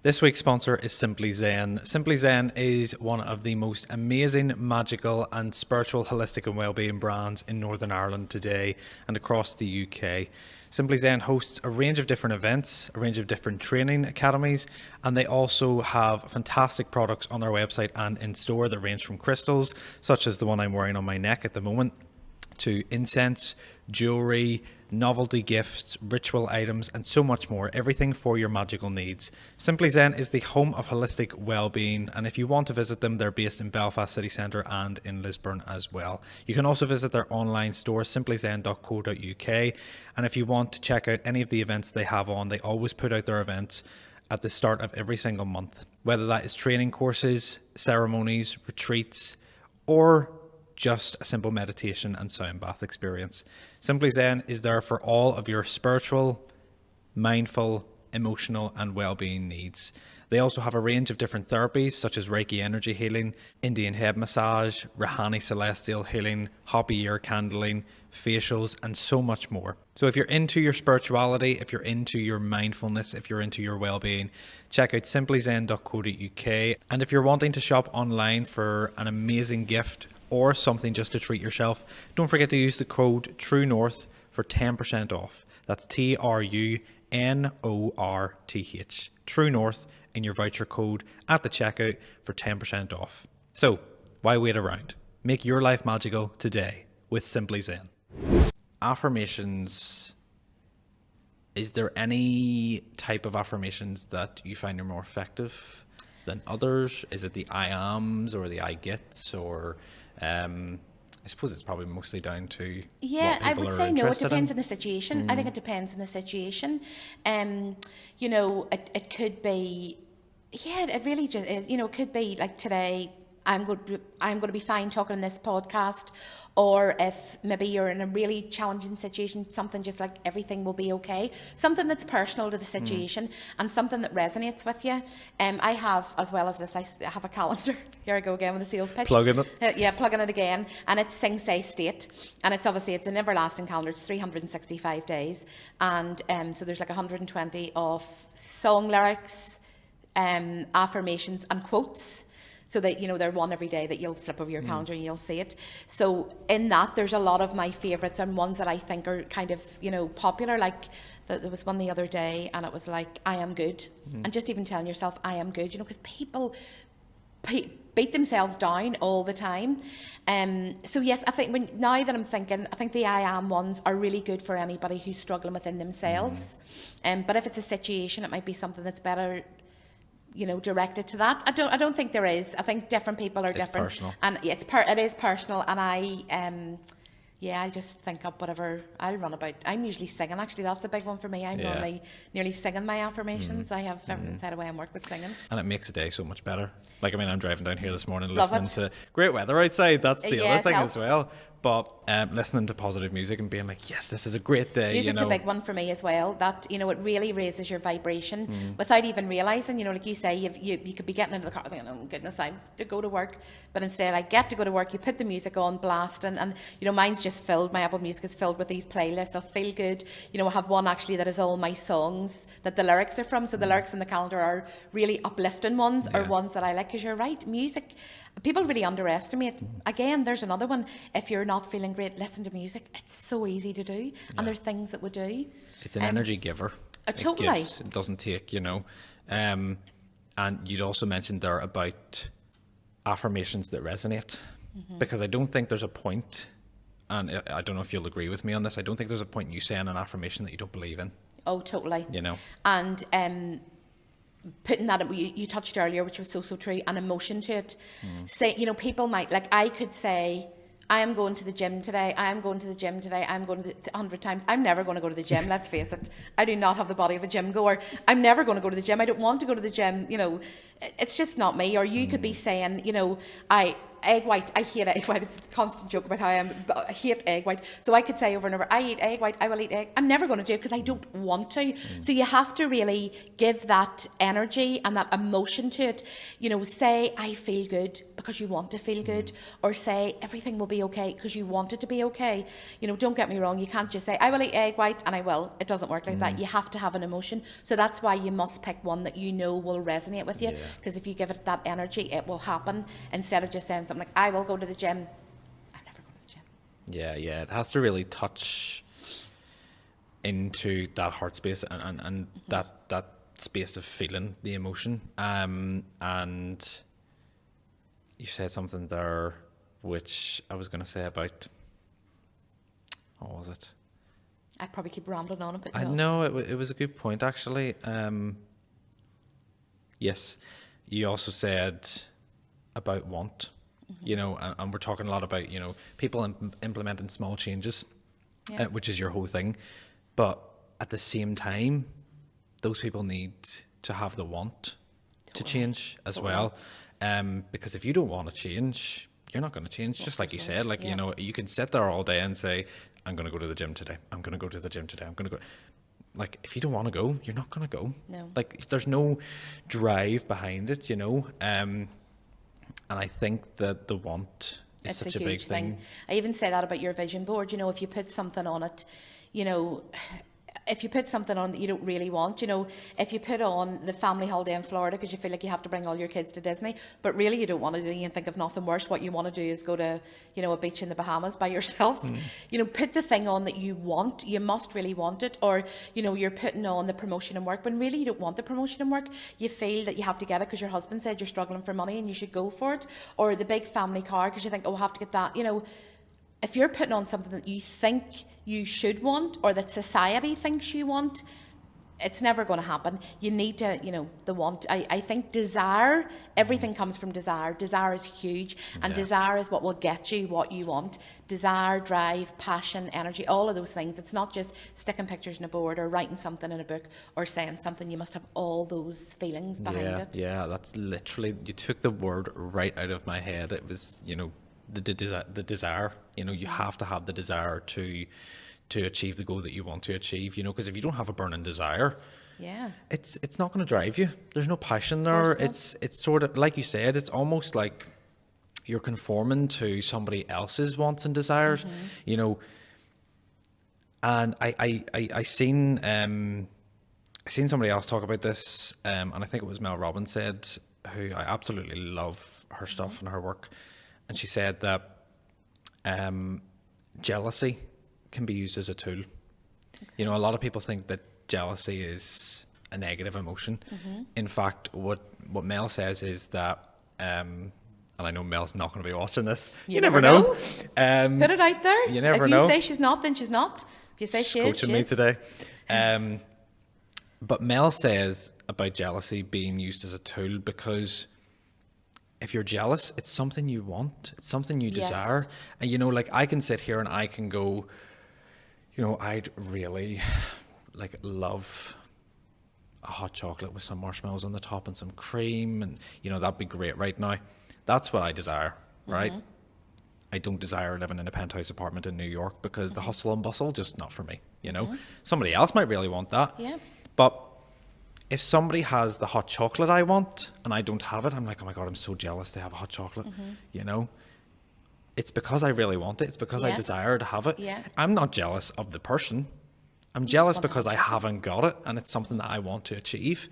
[SPEAKER 1] This week's sponsor is Simply Zen. Simply Zen is one of the most amazing, magical and spiritual holistic and wellbeing brands in Northern Ireland today and across the UK. Simply Zen hosts a range of different events, a range of different training academies, and they also have fantastic products on their website and in store that range from crystals, such as the one I'm wearing on my neck at the moment, to incense, jewelry, novelty gifts, ritual items, and so much more. Everything for your magical needs. Simply Zen is the home of holistic well-being, and if you want to visit them, they're based in Belfast City Centre and in Lisburn as well. You can also visit their online store, simplyzen.co.uk, and if you want to check out any of the events they have on, they always put out their events at the start of every single month, whether that is training courses, ceremonies, retreats, or just a simple meditation and sound bath experience. Simply Zen is there for all of your spiritual, mindful, emotional, and well-being needs. They also have a range of different therapies such as Reiki energy healing, Indian head massage, Rahani celestial healing, Hopi ear candling, facials, and so much more. So if you're into your spirituality, if you're into your mindfulness, if you're into your well-being, check out simplyzen.co.uk. And if you're wanting to shop online for an amazing gift or something just to treat yourself, don't forget to use the code TRUENORTH for 10% off. That's TRUNORTH, True North, in your voucher code at the checkout for 10% off. So, why wait around? Make your life magical today with Simply Zen. Affirmations. Is there any type of affirmations that you find are more effective than others? Is it the I ams or the I gets, or I suppose it's probably mostly down to what
[SPEAKER 2] I
[SPEAKER 1] people
[SPEAKER 2] would
[SPEAKER 1] are
[SPEAKER 2] say no. It
[SPEAKER 1] interested
[SPEAKER 2] depends
[SPEAKER 1] in?
[SPEAKER 2] on the situation. I think it depends on the situation. You know, it could be. Yeah, it really just is. You know, it could be like today. I'm going to be fine talking on this podcast, or if maybe you're in a really challenging situation, something just like everything will be okay, something that's personal to the situation and something that resonates with you. I have, as well as this, I have a calendar. Here I go again with the sales pitch.
[SPEAKER 1] Plugging it.
[SPEAKER 2] Plugging it again, and it's Sing Say State, and it's obviously it's an everlasting calendar. It's 365 days, and so there's like 120 of song lyrics, affirmations and quotes. So that, you know, they're one every day that you'll flip over your calendar and you'll see it. So in that, there's a lot of my favourites and ones that I think are kind of, you know, popular. Like there was one the other day and it was like, I am good. And just even telling yourself, I am good, you know, because people beat themselves down all the time. So yes, I think now that I'm thinking, I think the I am ones are really good for anybody who's struggling within themselves. But if it's a situation, it might be something that's better, you know, directed to that. I don't think there is. I think different people are different.
[SPEAKER 1] It's personal.
[SPEAKER 2] And it is personal. And I just think up whatever I'll run about. I'm usually singing. Actually, that's a big one for me. I'm normally nearly singing my affirmations. I have everything set away and work with singing.
[SPEAKER 1] And it makes the day so much better. Like, I mean, I'm driving down here this morning
[SPEAKER 2] Love
[SPEAKER 1] listening
[SPEAKER 2] it.
[SPEAKER 1] to great weather outside. That's the other thing
[SPEAKER 2] helps.
[SPEAKER 1] as well. But listening to positive music and being like, yes, this is a great day.
[SPEAKER 2] Music's
[SPEAKER 1] you know.
[SPEAKER 2] a big one for me as well. That, you know, it really raises your vibration without even realising. You know, like you say, you could be getting into the car thinking, oh goodness, I have to go to work. But instead, I get to go to work. You put the music on, blast, and you know, mine's just filled. My Apple Music is filled with these playlists of feel good. You know, I have one actually that is all my songs that the lyrics are from. So the lyrics in the calendar are really uplifting ones or ones that I like. Because you're right, music, people really underestimate. Again, there's another one. If you're not feeling great, listen to music. It's so easy to do, and there are things that we do.
[SPEAKER 1] It's an energy giver.
[SPEAKER 2] Totally.
[SPEAKER 1] It doesn't take, you know. And you'd also mentioned there about affirmations that resonate, because I don't think there's a point, and I don't know if you'll agree with me on this, I don't think there's a point in you saying an affirmation that you don't believe in.
[SPEAKER 2] Oh, totally.
[SPEAKER 1] You know.
[SPEAKER 2] And putting that, you touched earlier, which was so true, an emotion to it. Say, you know, people might, like I could say, I am going to the gym today, I am going to the gym today, I'm going to 100 times. I'm never going to go to the gym, let's face it. I do not have the body of a gym goer. I'm never going to go to the gym. I don't want to go to the gym, you know. It's just not me. Or you could be saying, you know, egg white, I hate egg white. It's a constant joke about how I hate egg white. So I could say over and over, I eat egg white, I will eat egg. I'm never going to do it because I don't want to. So you have to really give that energy and that emotion to it. You know, say, I feel good because you want to feel good. Or say, everything will be okay because you want it to be okay. You know, don't get me wrong. You can't just say, I will eat egg white and I will. It doesn't work like that. You have to have an emotion. So that's why you must pick one that you know will resonate with you. Because if you give it that energy, it will happen. Instead of just saying something like, I will go to the gym. I'm never going to the gym. Yeah.
[SPEAKER 1] It has to really touch into that heart space and that space of feeling the emotion. And you said something there which I was going to say about What was it?
[SPEAKER 2] I probably keep rambling on a bit.
[SPEAKER 1] I know it was a good point actually. Yes, you also said about want, you know, and we're talking a lot about, you know, people implementing small changes, which is your whole thing. But at the same time, those people need to have the want to change as well. Because if you don't want to change, you're not going to change. Just like you said, like, you know, you can sit there all day and say, I'm going to go to the gym today. I'm going to go to the gym today. I'm going to go. Like, if you don't want to go, you're not going to go.
[SPEAKER 2] No.
[SPEAKER 1] Like, there's no drive behind it, you know. And I think that the want is such a big thing.
[SPEAKER 2] I even say that about your vision board. You know, if you put something on it, you know, if you put something on that you don't really want, you know, if you put on the family holiday in Florida because you feel like you have to bring all your kids to Disney, but really you don't want to do it, you think of nothing worse, what you want to do is go to, you know, a beach in the Bahamas by yourself. You know, put the thing on that you want, you must really want it. Or, you know, you're putting on the promotion in work when really you don't want the promotion in work. You feel that you have to get it because your husband said you're struggling for money and you should go for it. Or the big family car because you think, oh, I have to get that, you know. If you're putting on something that you think you should want or that society thinks you want, it's never going to happen. You need to, you know, the want. I think desire, everything comes from desire. Desire is huge, and desire is what will get you what you want. Desire, drive, passion, energy, all of those things. It's not just sticking pictures on a board or writing something in a book or saying something. You must have all those feelings behind it. Yeah,
[SPEAKER 1] that's literally, you took the word right out of my head. It was, you know, the desire, you know, you have to have the desire to achieve the goal that you want to achieve, you know, because if you don't have a burning desire, it's not going to drive you. There's no passion there. It's sort of like you said, it's almost like you're conforming to somebody else's wants and desires, you know. And I seen somebody else talk about this, and I think it was Mel Robbins said, who I absolutely love her stuff and her work. And she said that jealousy can be used as a tool. You know, a lot of people think that jealousy is a negative emotion. In fact, what Mel says is that, and I know Mel's not going to be watching this. You never know.
[SPEAKER 2] Put it out there.
[SPEAKER 1] You never know.
[SPEAKER 2] If you say she's not, then she's not. If you say she is,
[SPEAKER 1] coaching me today. But Mel says about jealousy being used as a tool because if you're jealous, it's something you want. It's something you desire. And, you know, like I can sit here and I can go, you know, I'd really like love a hot chocolate with some marshmallows on the top and some cream. And, you know, that'd be great right now. That's what I desire, right? I don't desire living in a penthouse apartment in New York because the hustle and bustle, just not for me, you know. Somebody else might really want that. But if somebody has the hot chocolate I want and I don't have it, I'm like, oh my God, I'm so jealous they have a hot chocolate, you know? It's because I really want it. It's because I desire to have it. I'm not jealous of the person. I'm jealous because I haven't got it and it's something that I want to achieve.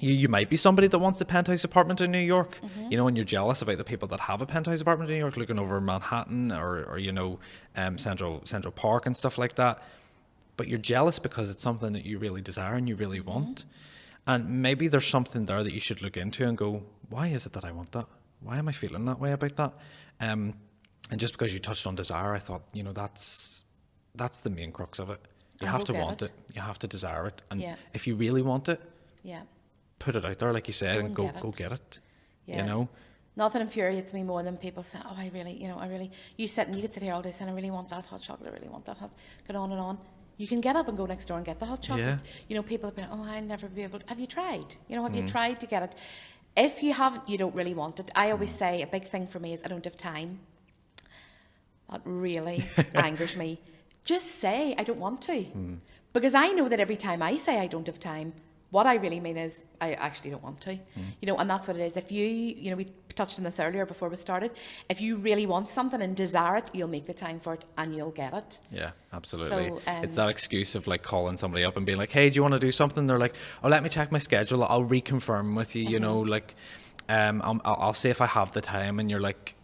[SPEAKER 1] You might be somebody that wants a penthouse apartment in New York, you know, and you're jealous about the people that have a penthouse apartment in New York looking over Manhattan or you know, Central Park and stuff like that. But you're jealous because it's something that you really desire and you really want. And maybe there's something there that you should look into and go, why is it that I want that? Why am I feeling that way about that? And just because you touched on desire, I thought, you know, that's the main crux of it. You have to want it. You have to desire it. And if you really want it, put it out there, like you said, and go get it. You know?
[SPEAKER 2] Nothing infuriates me more than people saying, oh, I really, you could sit here all day saying, I really want that hot chocolate, I really want that hot, get on and on. You can get up and go next door and get the hot chocolate. You know, people have been, oh, I'll never be able to. Have you tried? You know, have you tried to get it? If you haven't, you don't really want it. I always say a big thing for me is I don't have time. That really angers me. Just say I don't want to. Because I know that every time I say I don't have time, what I really mean is I actually don't want to. You know, and that's what it is. If you know, we touched on this earlier before we started. If you really want something and desire it, you'll make the time for it and you'll get it. Yeah, absolutely. So,
[SPEAKER 1] it's that excuse of like calling somebody up and being like, hey, do you want to do something? They're like, oh, let me check my schedule. I'll reconfirm with you, you know, like, I'll see if I have the time. And you're like,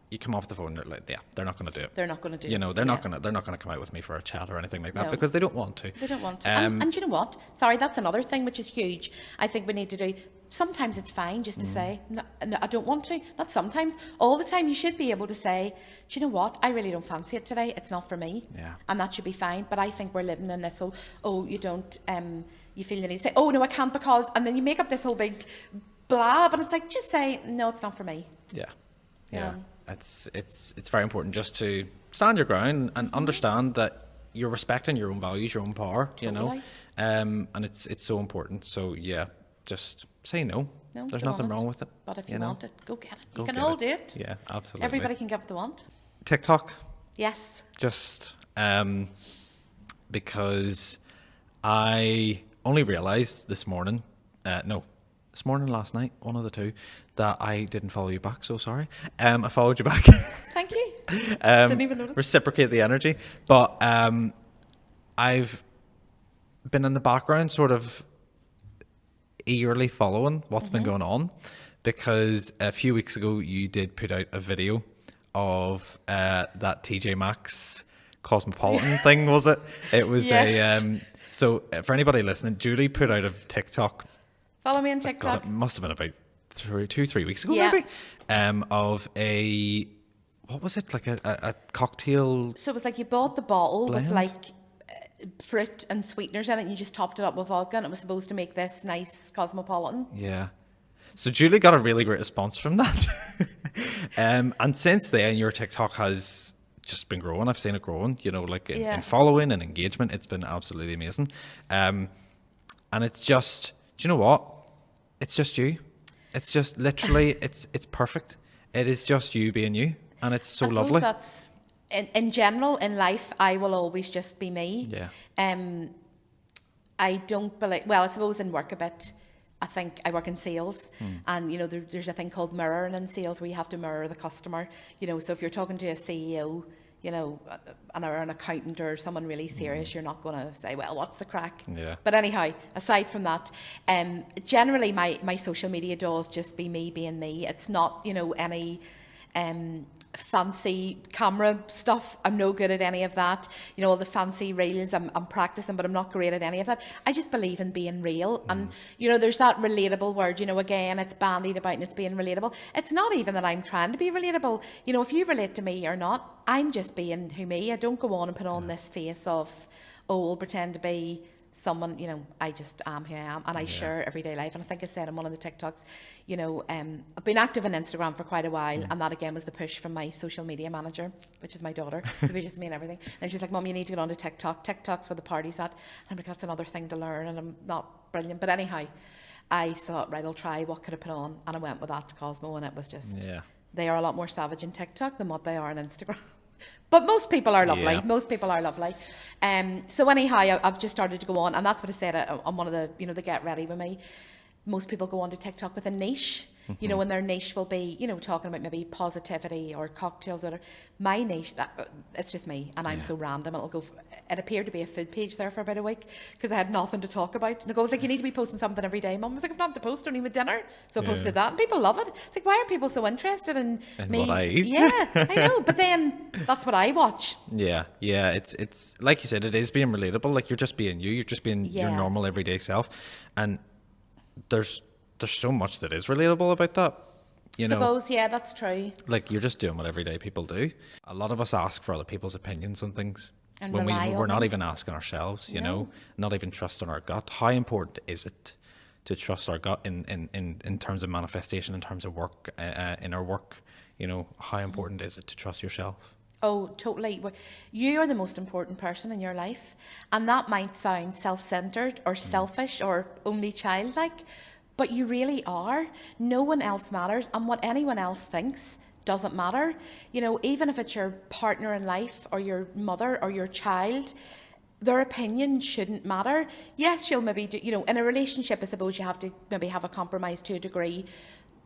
[SPEAKER 1] you come off the phone, they're like, yeah, they're not going to do it.
[SPEAKER 2] They're not going to do it.
[SPEAKER 1] You know, they're not going to come out with me for a chat or anything like that because they don't want to.
[SPEAKER 2] They don't want to. And you know what? Sorry, that's another thing which is huge. I think we need to do. sometimes it's fine just to say, no, I don't want to. Not sometimes, all the time. You should be able to say, do you know what, I really don't fancy it today, it's not for me.
[SPEAKER 1] Yeah.
[SPEAKER 2] And that should be fine. But I think we're living in this whole, oh, you don't, you feel the need to say, oh no, I can't because, and then you make up this whole big blab, and it's like, just say, no, it's not for me.
[SPEAKER 1] Yeah.
[SPEAKER 2] Yeah.
[SPEAKER 1] It's very important just to stand your ground and understand that you're respecting your own values, your own power, you know.
[SPEAKER 2] Totally.
[SPEAKER 1] And it's so important. So yeah, just say no.
[SPEAKER 2] No,
[SPEAKER 1] There's
[SPEAKER 2] don't
[SPEAKER 1] nothing
[SPEAKER 2] want it.
[SPEAKER 1] wrong with it.
[SPEAKER 2] But if you
[SPEAKER 1] know?
[SPEAKER 2] want it, go get it.
[SPEAKER 1] Go
[SPEAKER 2] You can
[SPEAKER 1] get
[SPEAKER 2] all do it.
[SPEAKER 1] Yeah, absolutely.
[SPEAKER 2] Everybody can get what they want.
[SPEAKER 1] TikTok,
[SPEAKER 2] Yes.
[SPEAKER 1] just because I only realised this morning, last night, one of the two, that I didn't follow you back, so sorry. I followed you back.
[SPEAKER 2] Thank you. Didn't even notice.
[SPEAKER 1] Reciprocate the energy. But I've been in the background sort of eagerly following what's been going on, because a few weeks ago you did put out a video of that TJ Maxx Cosmopolitan thing, was it? It was
[SPEAKER 2] Yes.
[SPEAKER 1] so for anybody listening, Julie put out a TikTok.
[SPEAKER 2] Follow me on
[SPEAKER 1] God,
[SPEAKER 2] TikTok.
[SPEAKER 1] it must have been about 3 weeks ago,
[SPEAKER 2] Yeah.
[SPEAKER 1] maybe. Of a, what was it, like a cocktail?
[SPEAKER 2] So it was like you bought the bottle
[SPEAKER 1] Blend?
[SPEAKER 2] with like fruit and sweeteners in it, and you just topped it up with vodka, and it was supposed to make this nice cosmopolitan.
[SPEAKER 1] Yeah. So Julie got a really great response from that. And since then, your TikTok has just been growing. I've seen it growing, you know, like in following and engagement. It's been absolutely amazing. And it's just, do you know what? It's just you. It's just literally, it's perfect. It is just you being you. And it's so
[SPEAKER 2] I suppose
[SPEAKER 1] lovely.
[SPEAKER 2] That's in general in life. I will always just be me.
[SPEAKER 1] Yeah.
[SPEAKER 2] I don't believe. Well, I suppose in work a bit. I think I work in sales, and you know there's a thing called mirroring in sales where you have to mirror the customer. You know, so if you're talking to a CEO, you know, or an accountant or someone really serious, you're not going to say, well, what's the crack?
[SPEAKER 1] Yeah.
[SPEAKER 2] But anyhow, aside from that, generally my social media does just be me being me. It's not, you know, any fancy camera stuff. I'm no good at any of that. You know, all the fancy reels, I'm practicing, but I'm not great at any of that. I just believe in being real. And, you know, there's that relatable word, you know, again, it's bandied about and it's being relatable. It's not even that I'm trying to be relatable. You know, if you relate to me or not, I'm just being who me. I don't go on and put on this face of, oh, I'll pretend to be someone, you know, I just am who I am, and I share everyday life. And I think I said in one of the TikToks, you know, I've been active on Instagram for quite a while, and that again was the push from my social media manager, which is my daughter, who pushes me and everything. And she's like, Mum, you need to get on to TikTok. TikTok's where the party's at. And I'm like, that's another thing to learn, and I'm not brilliant. But anyhow, I thought, right, I'll try, what could I put on? And I went with that Cosmo, and it was just, they are a lot more savage in TikTok than what they are on Instagram. But most people are lovely.
[SPEAKER 1] Yeah.
[SPEAKER 2] Most people are lovely. So anyhow, I've just started to go on, and that's what I said on one of the, you know, the Get Ready With Me. Most people go on to TikTok with a niche, you know, and their niche will be, you know, talking about maybe positivity or cocktails or whatever. My niche, it's just me, and I'm so random. It appeared to be a food page there for about a week because I had nothing to talk about. Nicole was like, you need to be posting something every day. Mum was like, I've nothing to post, only with dinner. So I posted that, and people love it. It's like, why are people so interested in me?
[SPEAKER 1] What I eat.
[SPEAKER 2] Yeah, I know. But then that's what I watch.
[SPEAKER 1] Yeah. It's like you said, it is being relatable. Like you're just being you. You're just being your normal everyday self. And there's so much that is relatable about that. You know,
[SPEAKER 2] Suppose, yeah, that's true.
[SPEAKER 1] like you're just doing what everyday people do. A lot of us ask for other people's opinions on things
[SPEAKER 2] And
[SPEAKER 1] when
[SPEAKER 2] rely
[SPEAKER 1] we're
[SPEAKER 2] on
[SPEAKER 1] not
[SPEAKER 2] them.
[SPEAKER 1] even asking ourselves. You know, not even trusting our gut. How important is it to trust our gut in terms of manifestation, in terms of work, in our work? You know, how important is it to trust yourself?
[SPEAKER 2] Oh, totally. You are the most important person in your life. And that might sound self-centered or selfish or only childlike, but you really are. No one else matters. And what anyone else thinks doesn't matter. You know, even if it's your partner in life or your mother or your child, their opinion shouldn't matter. Yes, you'll maybe do, you know, in a relationship, I suppose you have to maybe have a compromise to a degree.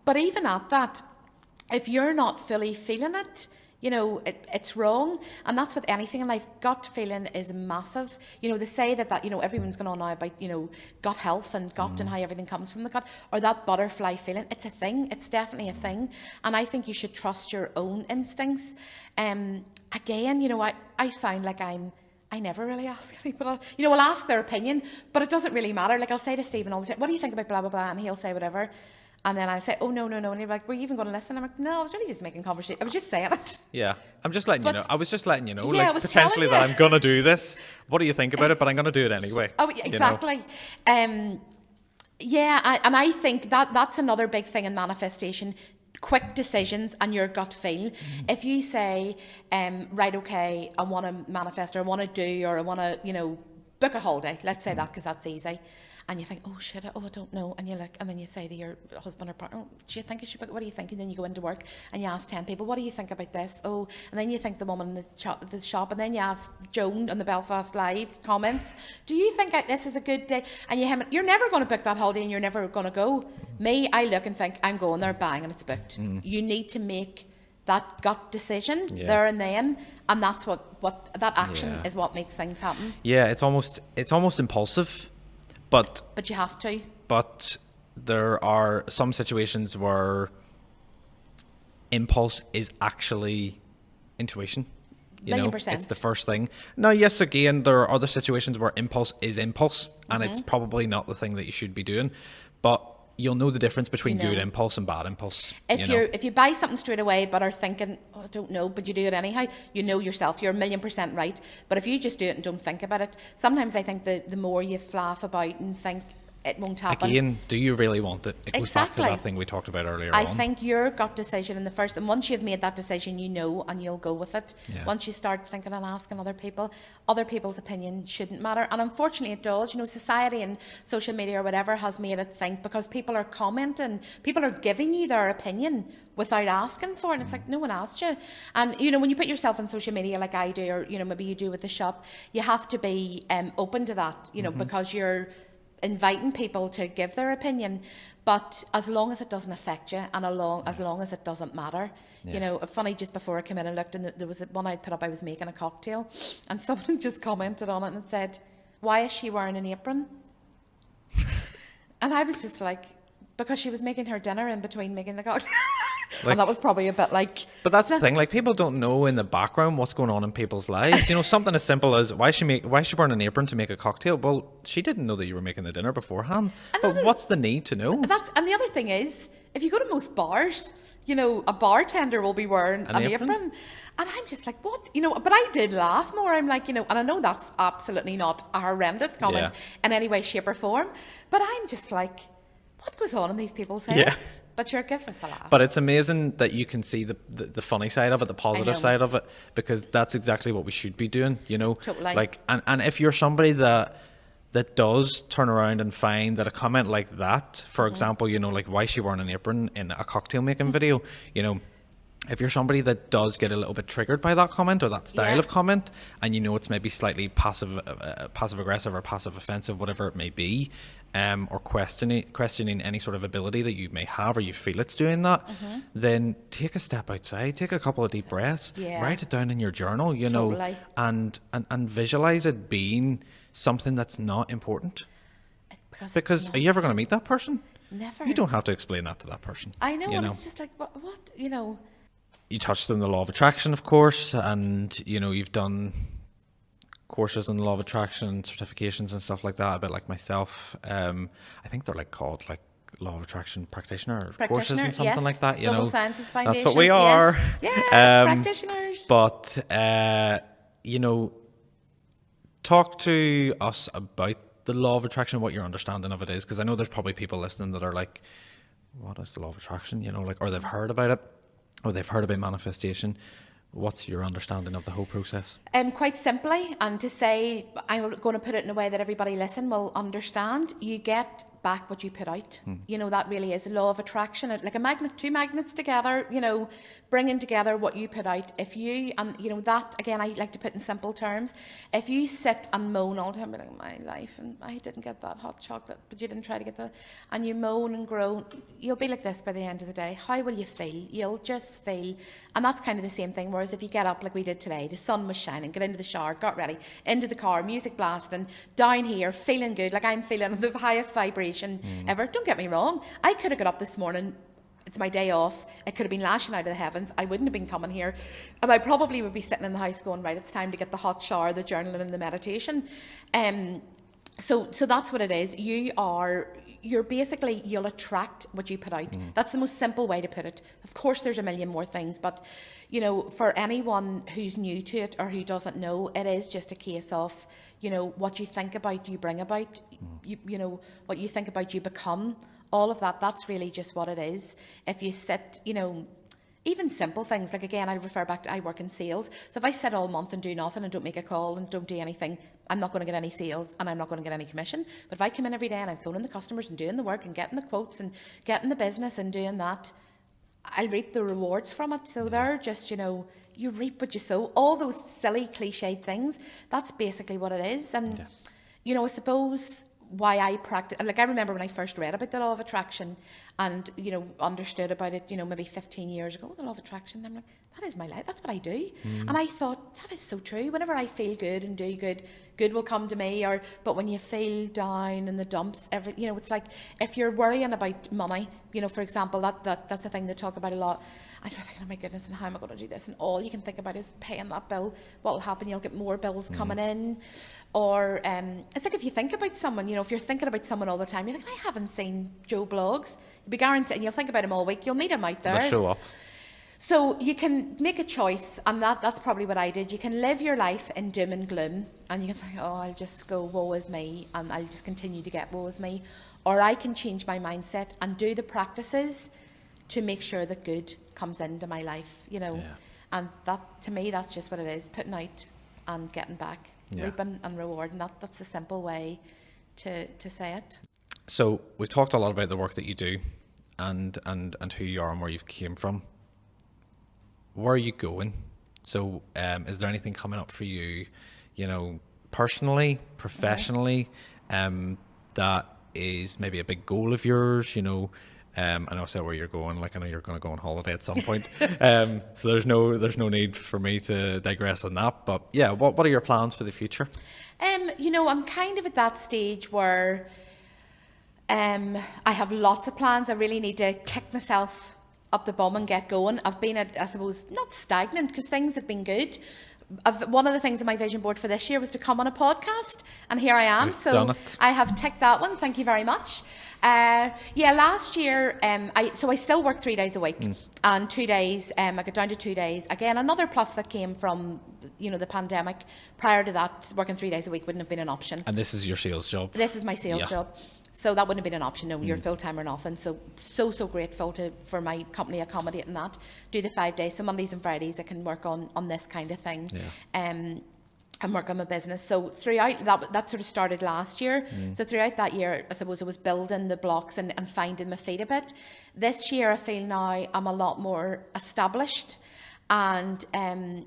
[SPEAKER 2] But even at that, if you're not fully feeling it, you know, it's wrong. And that's with anything in life. Gut feeling is massive. You know, they say that, you know, everyone's going on now about, you know, gut health and gut and how everything comes from the gut. Or that butterfly feeling. It's a thing. It's definitely a thing. And I think you should trust your own instincts. Again, you know, I sound like I'm I never really ask anybody. You know, I'll ask their opinion, but it doesn't really matter. Like, I'll say to Stephen all the time, what do you think about blah, blah, blah? And he'll say whatever. And then I'll say, oh, no. And he'll be like, were you even going to listen? I'm like, no, I was really just making conversation. I was just saying it.
[SPEAKER 1] Yeah. I'm just letting you know. I was just letting you know,
[SPEAKER 2] Yeah,
[SPEAKER 1] like, potentially that I'm going to do this. What do you think about it? But I'm going to do it anyway.
[SPEAKER 2] Oh, exactly. You know? And I think that's another big thing in manifestation. Quick decisions and your gut feel. If you say, right, okay, I want to manifest, or I want to do, or I want to, you know, book a holiday. Let's say that, because that's easy. And you think, oh shit, I don't know. And you look, and then you say to your husband or partner, oh, do you think I should book? What do you think? And then you go into work and you ask 10 people, what do you think about this? Oh, and then you think the woman in the shop, and then you ask Joan on the Belfast Live comments, do you think this is a good day? And you're never going to book that holiday, and you're never going to go. Me, I look and think, I'm going there, bang, and it's booked. You need to make that gut decision there and then, and that's what that action is what makes things happen.
[SPEAKER 1] Yeah, it's almost impulsive. But
[SPEAKER 2] you have to.
[SPEAKER 1] But there are some situations where impulse is actually intuition. You know, it's the first thing. Now, yes, again, there are other situations where impulse is impulse, and it's probably not the thing that you should be doing. But you'll know the difference between good impulse and bad impulse.
[SPEAKER 2] If you buy something straight away but are thinking, oh, I don't know, but you do it anyhow, you know yourself, you're 1,000,000% right. But if you just do it and don't think about it, sometimes I think the more you flaff about and think, it won't happen.
[SPEAKER 1] Again, do you really want it? It goes back to that thing we talked about earlier
[SPEAKER 2] I think your gut decision in the first, and once you've made that decision, you know, and you'll go with it.
[SPEAKER 1] Yeah.
[SPEAKER 2] Once you start thinking and asking other people's opinion shouldn't matter. And unfortunately it does. You know, society and social media or whatever has made it think, because people are commenting, people are giving you their opinion without asking for it. And it's like, no one asked you. And, you know, when you put yourself on social media like I do, or, you know, maybe you do with the shop, you have to be open to that, you know, because you're inviting people to give their opinion, but as long as it doesn't affect you, and as long as it doesn't matter. You know, funny, just before I came in and looked, and there was one I'd put up, I was making a cocktail, and someone just commented on it and said, why is she wearing an apron? And I was just like, because she was making her dinner in between making the cocktail. And that was probably a bit like...
[SPEAKER 1] But that's the thing, like, people don't know in the background what's going on in people's lives. You know, something as simple as, why is she wearing an apron to make a cocktail? Well, she didn't know that you were making the dinner beforehand. But what's the need to know?
[SPEAKER 2] And the other thing is, if you go to most bars, you know, a bartender will be wearing an apron. And I'm just like, what? You know, but I did laugh more. I'm like, you know, and I know that's absolutely not a horrendous comment in any way, shape or form. But I'm just like, what goes on in these people's heads?
[SPEAKER 1] Yeah.
[SPEAKER 2] But sure, it gives us a laugh.
[SPEAKER 1] But it's amazing that you can see the funny side of it, the positive side of it, because that's exactly what we should be doing, you know?
[SPEAKER 2] Totally.
[SPEAKER 1] Like, and if you're somebody that does turn around and find that a comment like that, for example, you know, like, why is she wearing an apron in a cocktail making video, you know, if you're somebody that does get a little bit triggered by that comment or that style of comment, and you know it's maybe slightly passive aggressive or passive offensive, whatever it may be, or questioning any sort of ability that you may have, or you feel it's doing that, then take a step outside, take a couple of deep breaths, write it down in your journal, you know, and visualize it being something that's not important. Because are you ever going to meet that person?
[SPEAKER 2] Never.
[SPEAKER 1] You don't have to explain that to that person.
[SPEAKER 2] I know, and it's just like, what, you know.
[SPEAKER 1] You touched on the law of attraction, of course, and, you know, you've done courses on the law of attraction, certifications and stuff like that, a bit like myself. I think they're called law of attraction practitioner courses and something like that. You
[SPEAKER 2] Global
[SPEAKER 1] know,
[SPEAKER 2] Sciences Foundation.
[SPEAKER 1] That's what we are.
[SPEAKER 2] Yes, practitioners.
[SPEAKER 1] But you know, talk to us about the law of attraction, what your understanding of it is, because I know there's probably people listening that are like, "What is the law of attraction?" You know, like, or they've heard about it, or they've heard about manifestation. What's your understanding of the whole process?
[SPEAKER 2] Quite simply, and to say, I'm going to put it in a way that everybody listen will understand, you get back what you put out. You know, that really is the law of attraction. Like a magnet, two magnets together, you know, bringing together what you put out. If you, and you know, that, again, I like to put in simple terms. If you sit and moan all the time, like, my life, and I didn't get that hot chocolate, but you didn't try to get that, and you moan and groan, you'll be like this by the end of the day. How will you feel? You'll just feel, and that's kind of the same thing. Whereas if you get up like we did today, the sun was shining, get into the shower, got ready, into the car, music blasting, down here, feeling good, like I'm feeling the highest vibration ever. Don't get me wrong, I could have got up this morning It's my day off. It could have been lashing out of the heavens. I wouldn't have been coming here. And I probably would be sitting in the house going, right, it's time to get the hot shower, the journaling and the meditation. So that's what it is. You're basically, you'll attract what you put out. That's the most simple way to put it. Of course, there's a million more things, but, you know, for anyone who's new to it or who doesn't know, it is just a case of, you know, what you think about, you bring about, you know, what you think about, you become. All of that, that's really just what it is. If you sit, you know, even simple things, like again, I refer back to, I work in sales. So if I sit all month and do nothing and don't make a call and don't do anything, I'm not going to get any sales and I'm not going to get any commission. But if I come in every day and I'm phoning the customers and doing the work and getting the quotes and getting the business and doing that, I'll reap the rewards from it. So they're just, you know, you reap what you sow. All those silly cliched things, that's basically what it is. And, you know, I suppose why I practice, like I remember when I first read about the law of attraction and, you know, understood about it, you know, maybe 15 years ago, the law of attraction, I'm like, that is my life, that's what I do. And I thought, that is so true. Whenever I feel good and do good, good will come to me. But when you feel down in the dumps, you know, it's like, if you're worrying about money, you know, for example, that's the thing they talk about a lot. And you're thinking, oh my goodness, and how am I going to do this? And all you can think about is paying that bill. What will happen? You'll get more bills coming in. Or it's like if you think about someone, you know, if you're thinking about someone all the time, you're like, I haven't seen Joe blogs. You'll be guaranteed, and you'll think about him all week. You'll meet him out there.
[SPEAKER 1] They'll show up.
[SPEAKER 2] So you can make a choice, and that's probably what I did. You can live your life in doom and gloom, and you can think, oh, I'll just go, woe is me, and I'll just continue to get woe is me. Or I can change my mindset and do the practices to make sure that good comes into my life, you know. And that, to me, that's just what it is, putting out and getting back, reaping and rewarding. That's the simple way to say it.
[SPEAKER 1] So we've talked a lot about the work that you do and who you are and where you've came from. Where are you going? So is there anything coming up for you, you know, personally, professionally, that is maybe a big goal of yours, you know? I know say where you're going, like I know you're going to go on holiday at some point. So there's no need for me to digress on that. But yeah, what are your plans for the future?
[SPEAKER 2] You know, I'm kind of at that stage where I have lots of plans. I really need to kick myself up the bum and get going. I've been at, I suppose, not stagnant because things have been good. One of the things on my vision board for this year was to come on a podcast, and here I am. So I have ticked that one. Thank you very much. Last year, I still work 3 days a week, and 2 days, I got down to 2 days. Again, another plus that came from, you know, the pandemic. Prior to that, working 3 days a week wouldn't have been an option.
[SPEAKER 1] And this is your sales job? This
[SPEAKER 2] is my sales job. So that wouldn't have been an option. No, you're full-time or nothing. So grateful for my company accommodating that. Do the 5 days. So Mondays and Fridays I can work on this kind of thing. And work on my business. So throughout that sort of started last year. So throughout that year, I suppose I was building the blocks and finding my feet a bit. This year I feel now I'm a lot more established. And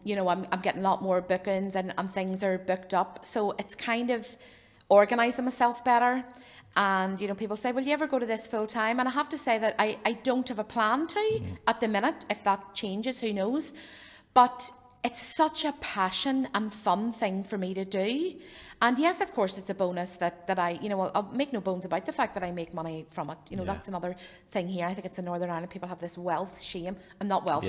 [SPEAKER 2] you know, I'm getting a lot more bookings and things are booked up. So it's kind of organising myself better. And, you know, people say, will you ever go to this full time? And I have to say that I don't have a plan to at the minute. If that changes, who knows? But it's such a passion and fun thing for me to do. And yes, of course, it's a bonus that I, you know, I'll make no bones about the fact that I make money from it. You know, that's another thing here. I think it's in Northern Ireland. People have this wealth shame, and not wealth.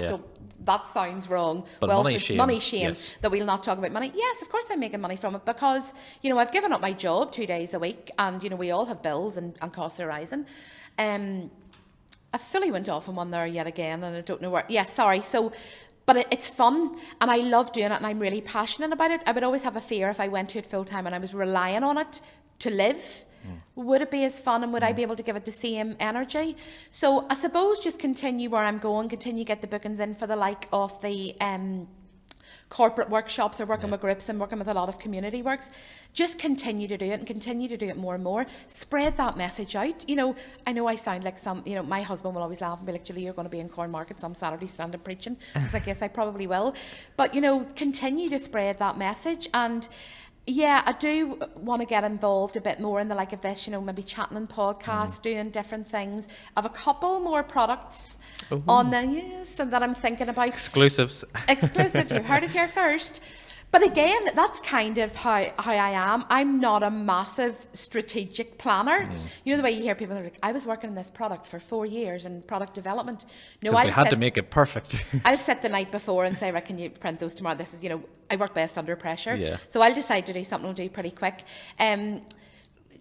[SPEAKER 2] That sounds wrong.
[SPEAKER 1] But
[SPEAKER 2] wealth
[SPEAKER 1] money shame.
[SPEAKER 2] Yes. That we'll not talk about money. Yes, of course I'm making money from it because, you know, I've given up my job 2 days a week, and, you know, we all have bills and costs are rising. I fully went off on one there yet again, and I don't know where. Yes, sorry. But it's fun, and I love doing it, and I'm really passionate about it. I would always have a fear if I went to it full time and I was relying on it to live. Would it be as fun, and would I be able to give it the same energy? So I suppose just continue where I'm going, continue get the bookings in for the like of the corporate workshops or working with groups and working with a lot of community works. Just continue to do it and continue to do it more and more. Spread that message out. You know I sound like some, you know, my husband will always laugh and be like, Julie, you're going to be in Corn Market some Saturday standing preaching. It's like, yes, I probably will. But, you know, continue to spread that message. And yeah, I do want to get involved a bit more in the like of this, you know, maybe chatting on podcasts, doing different things. I have a couple more products on there, and that I'm thinking about.
[SPEAKER 1] Exclusives.
[SPEAKER 2] Exclusive, you've heard it here first. But again, that's kind of how I am. I'm not a massive strategic planner. You know the way you hear people that are like, I was working on this product for 4 years in product development. No,
[SPEAKER 1] Because we had to make it perfect.
[SPEAKER 2] I'll sit the night before and say, right, can you print those tomorrow? This is, I work best under pressure.
[SPEAKER 1] Yeah.
[SPEAKER 2] So I'll decide to do something I'll do pretty quick.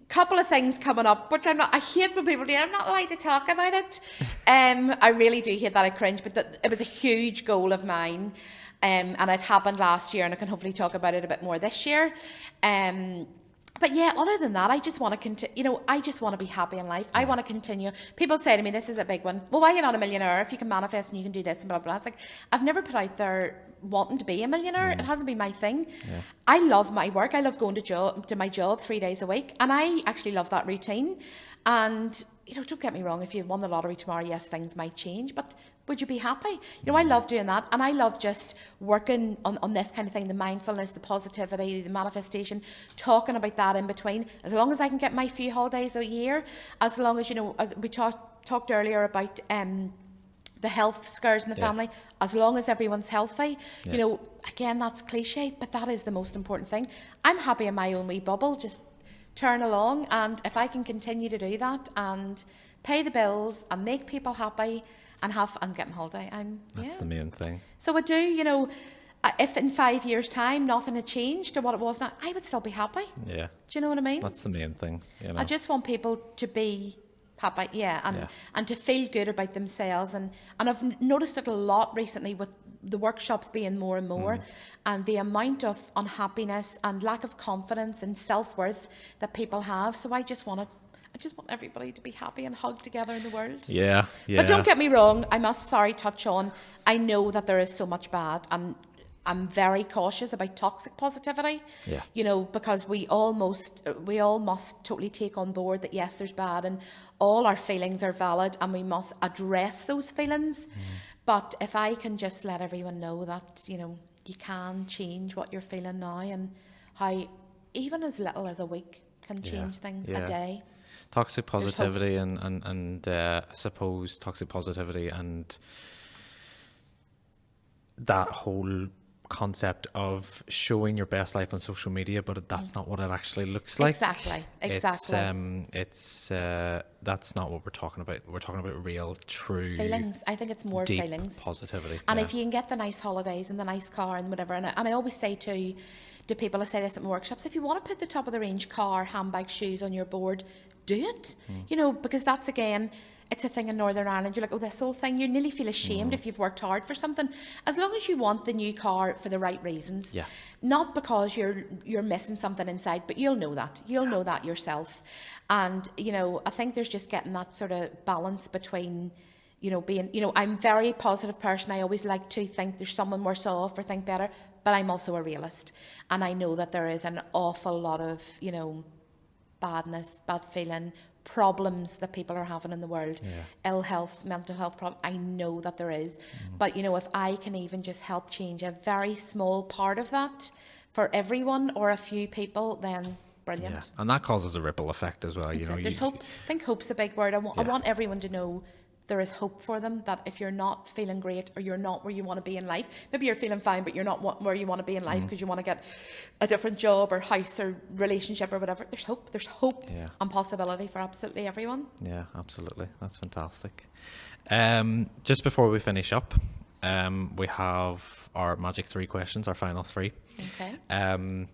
[SPEAKER 2] Couple of things coming up, which I hate when people do. I'm not allowed to talk about it. I really do hate that. I cringe, but it was a huge goal of mine. And it happened last year, and I can hopefully talk about it a bit more this year. But yeah, other than that, I just want to continue. I just want to be happy in life. I want to continue. People say to me, "This is a big one. Well, why are you not a millionaire? If you can manifest and you can do this and blah blah." It's like I've never put out there wanting to be a millionaire. It hasn't been my thing. Yeah. I love my work. I love going to my job 3 days a week, and I actually love that routine. And don't get me wrong. If you won the lottery tomorrow, yes, things might change, but would you be happy? I love doing that, and I love just working on this kind of thing, the mindfulness, the positivity, the manifestation, talking about that in between. As long as I can get my few holidays a year, as long as, as we talked earlier about the health scares in the family, as long as everyone's healthy, again, that's cliche, but that is the most important thing. I'm happy in my own wee bubble, just turn along, and if I can continue to do that and pay the bills and make people happy and get my holiday,
[SPEAKER 1] that's the main thing.
[SPEAKER 2] So I do, if in 5 years' time nothing had changed to what it was now, I would still be happy.
[SPEAKER 1] Yeah.
[SPEAKER 2] Do you know what I mean?
[SPEAKER 1] That's the main thing.
[SPEAKER 2] I just want people to be happy, and to feel good about themselves, and I've noticed it a lot recently with the workshops being more and more, and the amount of unhappiness and lack of confidence and self-worth that people have. So I just want everybody to be happy and hug together in the world.
[SPEAKER 1] Yeah.
[SPEAKER 2] But don't get me wrong, I must touch on, I know that there is so much bad, and I'm very cautious about toxic positivity. Yeah. Because we all must totally take on board that yes, there's bad, and all our feelings are valid, and we must address those feelings. But if I can just let everyone know that, you can change what you're feeling now, and how even as little as a week can change things, a day.
[SPEAKER 1] Toxic positivity and I suppose toxic positivity and that whole concept of showing your best life on social media, but that's not what it actually looks like.
[SPEAKER 2] Exactly.
[SPEAKER 1] It's that's not what we're talking about. We're talking about real, true
[SPEAKER 2] feelings. I think it's more
[SPEAKER 1] deep
[SPEAKER 2] feelings,
[SPEAKER 1] positivity.
[SPEAKER 2] And if you can get the nice holidays and the nice car and whatever, and I always say to people, I say this at my workshops, if you want to put the top of the range car, handbag, shoes on your board, do it. Because that's, again, it's a thing in Northern Ireland. You're like, oh, this whole thing, you nearly feel ashamed if you've worked hard for something. As long as you want the new car for the right reasons, not because you're missing something inside, but you'll know that. You'll know that yourself. And I think there's just getting that sort of balance between being, I'm a very positive person. I always like to think there's someone worse off or think better, but I'm also a realist, and I know that there is an awful lot of badness, bad feeling, problems that people are having in the world, ill health, mental health problems. I know that there is, but if I can even just help change a very small part of that for everyone or a few people, then brilliant.
[SPEAKER 1] Yeah. And that causes a ripple effect as well.
[SPEAKER 2] There's hope. I think hope's a big word. I want everyone to know there is hope for them, that if you're not feeling great or you're not where you want to be in life, maybe you're feeling fine, but you're not where you want to be in life because you want to get a different job or house or relationship or whatever. There's hope. There's hope and possibility for absolutely everyone.
[SPEAKER 1] Yeah, absolutely. That's fantastic. Just before we finish up, we have our magic 3 questions, our final 3.
[SPEAKER 2] Okay.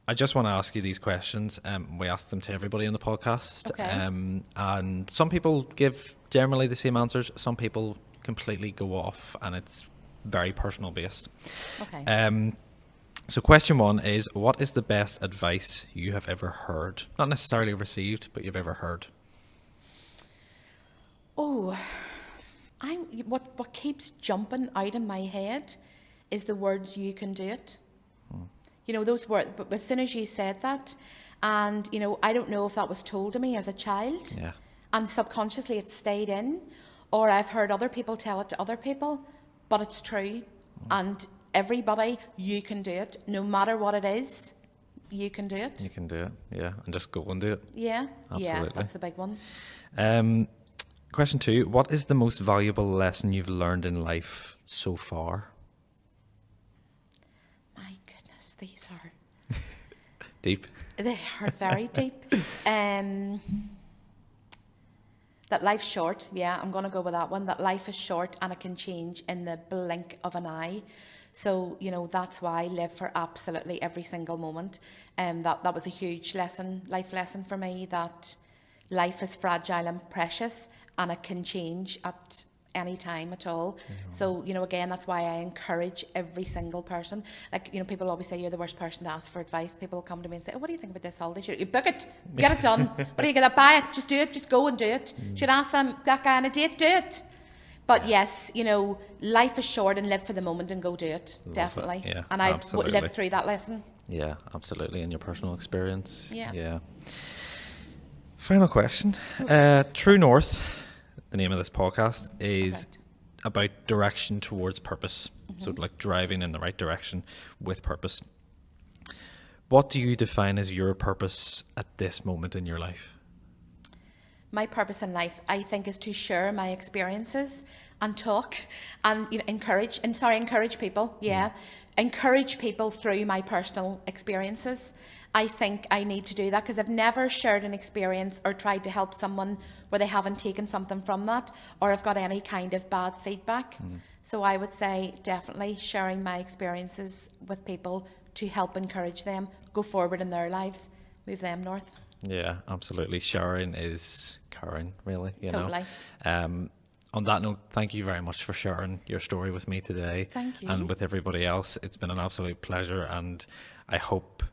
[SPEAKER 1] I just want to ask you these questions. We ask them to everybody on the podcast.
[SPEAKER 2] Okay.
[SPEAKER 1] And some people give generally the same answers. Some people completely go off, and it's very personal based.
[SPEAKER 2] Okay.
[SPEAKER 1] So question 1 is, what is the best advice you have ever heard? Not necessarily received, but you've ever heard.
[SPEAKER 2] Oh, what keeps jumping out in my head is the words, you can do it. Those words, but as soon as you said that, and, I don't know if that was told to me as a child, and subconsciously it stayed in, or I've heard other people tell it to other people, but it's true. And everybody, you can do it. No matter what it is, you can do it.
[SPEAKER 1] You can do it, yeah. And just go and do it.
[SPEAKER 2] Yeah,
[SPEAKER 1] absolutely.
[SPEAKER 2] Yeah, that's the big one.
[SPEAKER 1] Question 2, what is the most valuable lesson you've learned in life so far?
[SPEAKER 2] The
[SPEAKER 1] Deep.
[SPEAKER 2] They are very deep. That life's short. Yeah, I'm going to go with that one. That life is short and it can change in the blink of an eye. So, you know, that's why I live for absolutely every single moment. That was a huge lesson, life lesson for me, that life is fragile and precious and it can change at any time at all. So, you know, again, that's why I encourage every single person. Like, you know, people always say you're the worst person to ask for advice. People will come to me and say, oh, what do you think about this holiday? You book it, get it done. What are you going to buy it? Just do it, just go and do it. Should ask them, that guy on a date, do it. But yes, you know, life is short and live for the moment and go do it.
[SPEAKER 1] Love
[SPEAKER 2] definitely.
[SPEAKER 1] it. Yeah,
[SPEAKER 2] and I've
[SPEAKER 1] absolutely.
[SPEAKER 2] lived through that lesson.
[SPEAKER 1] Yeah, absolutely. In your personal experience.
[SPEAKER 2] Yeah.
[SPEAKER 1] Final question. True North, the name of this podcast, is about direction towards purpose. So like driving in the right direction with purpose. What do you define as your purpose at this moment in your life?
[SPEAKER 2] My purpose in life, I think, is to share my experiences and talk and, you know, encourage people. Yeah. Encourage people through my personal experiences. I think I need to do that because I've never shared an experience or tried to help someone where they haven't taken something from that or have got any kind of bad feedback. So I would say definitely sharing my experiences with people to help encourage them, go forward in their lives, move them north.
[SPEAKER 1] Yeah, absolutely. Sharing is caring, really. You
[SPEAKER 2] Totally.
[SPEAKER 1] know. On that note, thank you very much for sharing your story with me today.
[SPEAKER 2] Thank you.
[SPEAKER 1] And with everybody else. It's been an absolute pleasure, and I hope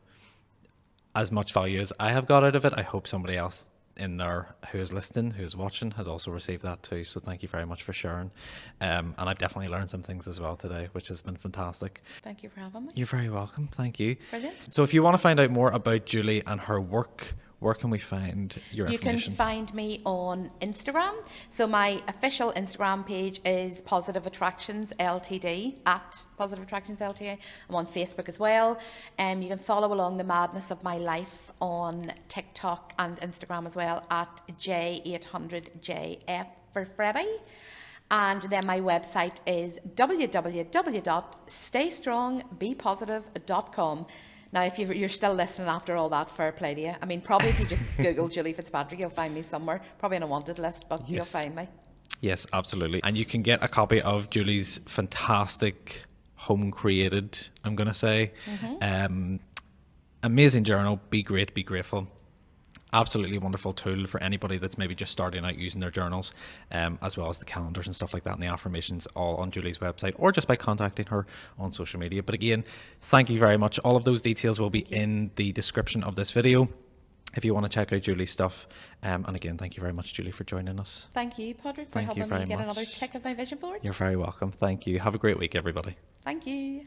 [SPEAKER 1] as much value as I have got out of it, I hope somebody else in there who is listening, who is watching, has also received that too. So thank you very much for sharing. And I've definitely learned some things as well today, which has been fantastic.
[SPEAKER 2] Thank you for having me.
[SPEAKER 1] You're very welcome. Thank you.
[SPEAKER 2] Brilliant.
[SPEAKER 1] So if you want to find out more about Julie and her work, where can we find your
[SPEAKER 2] You can
[SPEAKER 1] information?
[SPEAKER 2] find me on Instagram. So my official Instagram page is Positive Attractions Ltd, at Positive Attractions Ltd. I'm on Facebook as well. You can follow along the madness of my life on TikTok and Instagram as well at J800JF for Freddy. And then my website is www.staystrongbepositive.com. Now, if you're still listening after all that, fair play to you. I mean, probably if you just Google Julie Fitzpatrick, you'll find me somewhere. Probably on a wanted list, but you'll find me.
[SPEAKER 1] Yes, absolutely. And you can get a copy of Julie's fantastic home created, I'm going to say, amazing journal, Be Great, Be Grateful. Absolutely wonderful tool for anybody that's maybe just starting out using their journals, as well as the calendars and stuff like that and the affirmations, all on Julie's website or just by contacting her on social media. But again, thank you very much. All of those details will be in the description of this video if you want to check out Julie's stuff. And again, thank you very much, Julie, for joining us.
[SPEAKER 2] Thank you, Padraig, for helping me get another tick of my vision board.
[SPEAKER 1] You're very welcome. Thank you. Have a great week, everybody.
[SPEAKER 2] Thank you.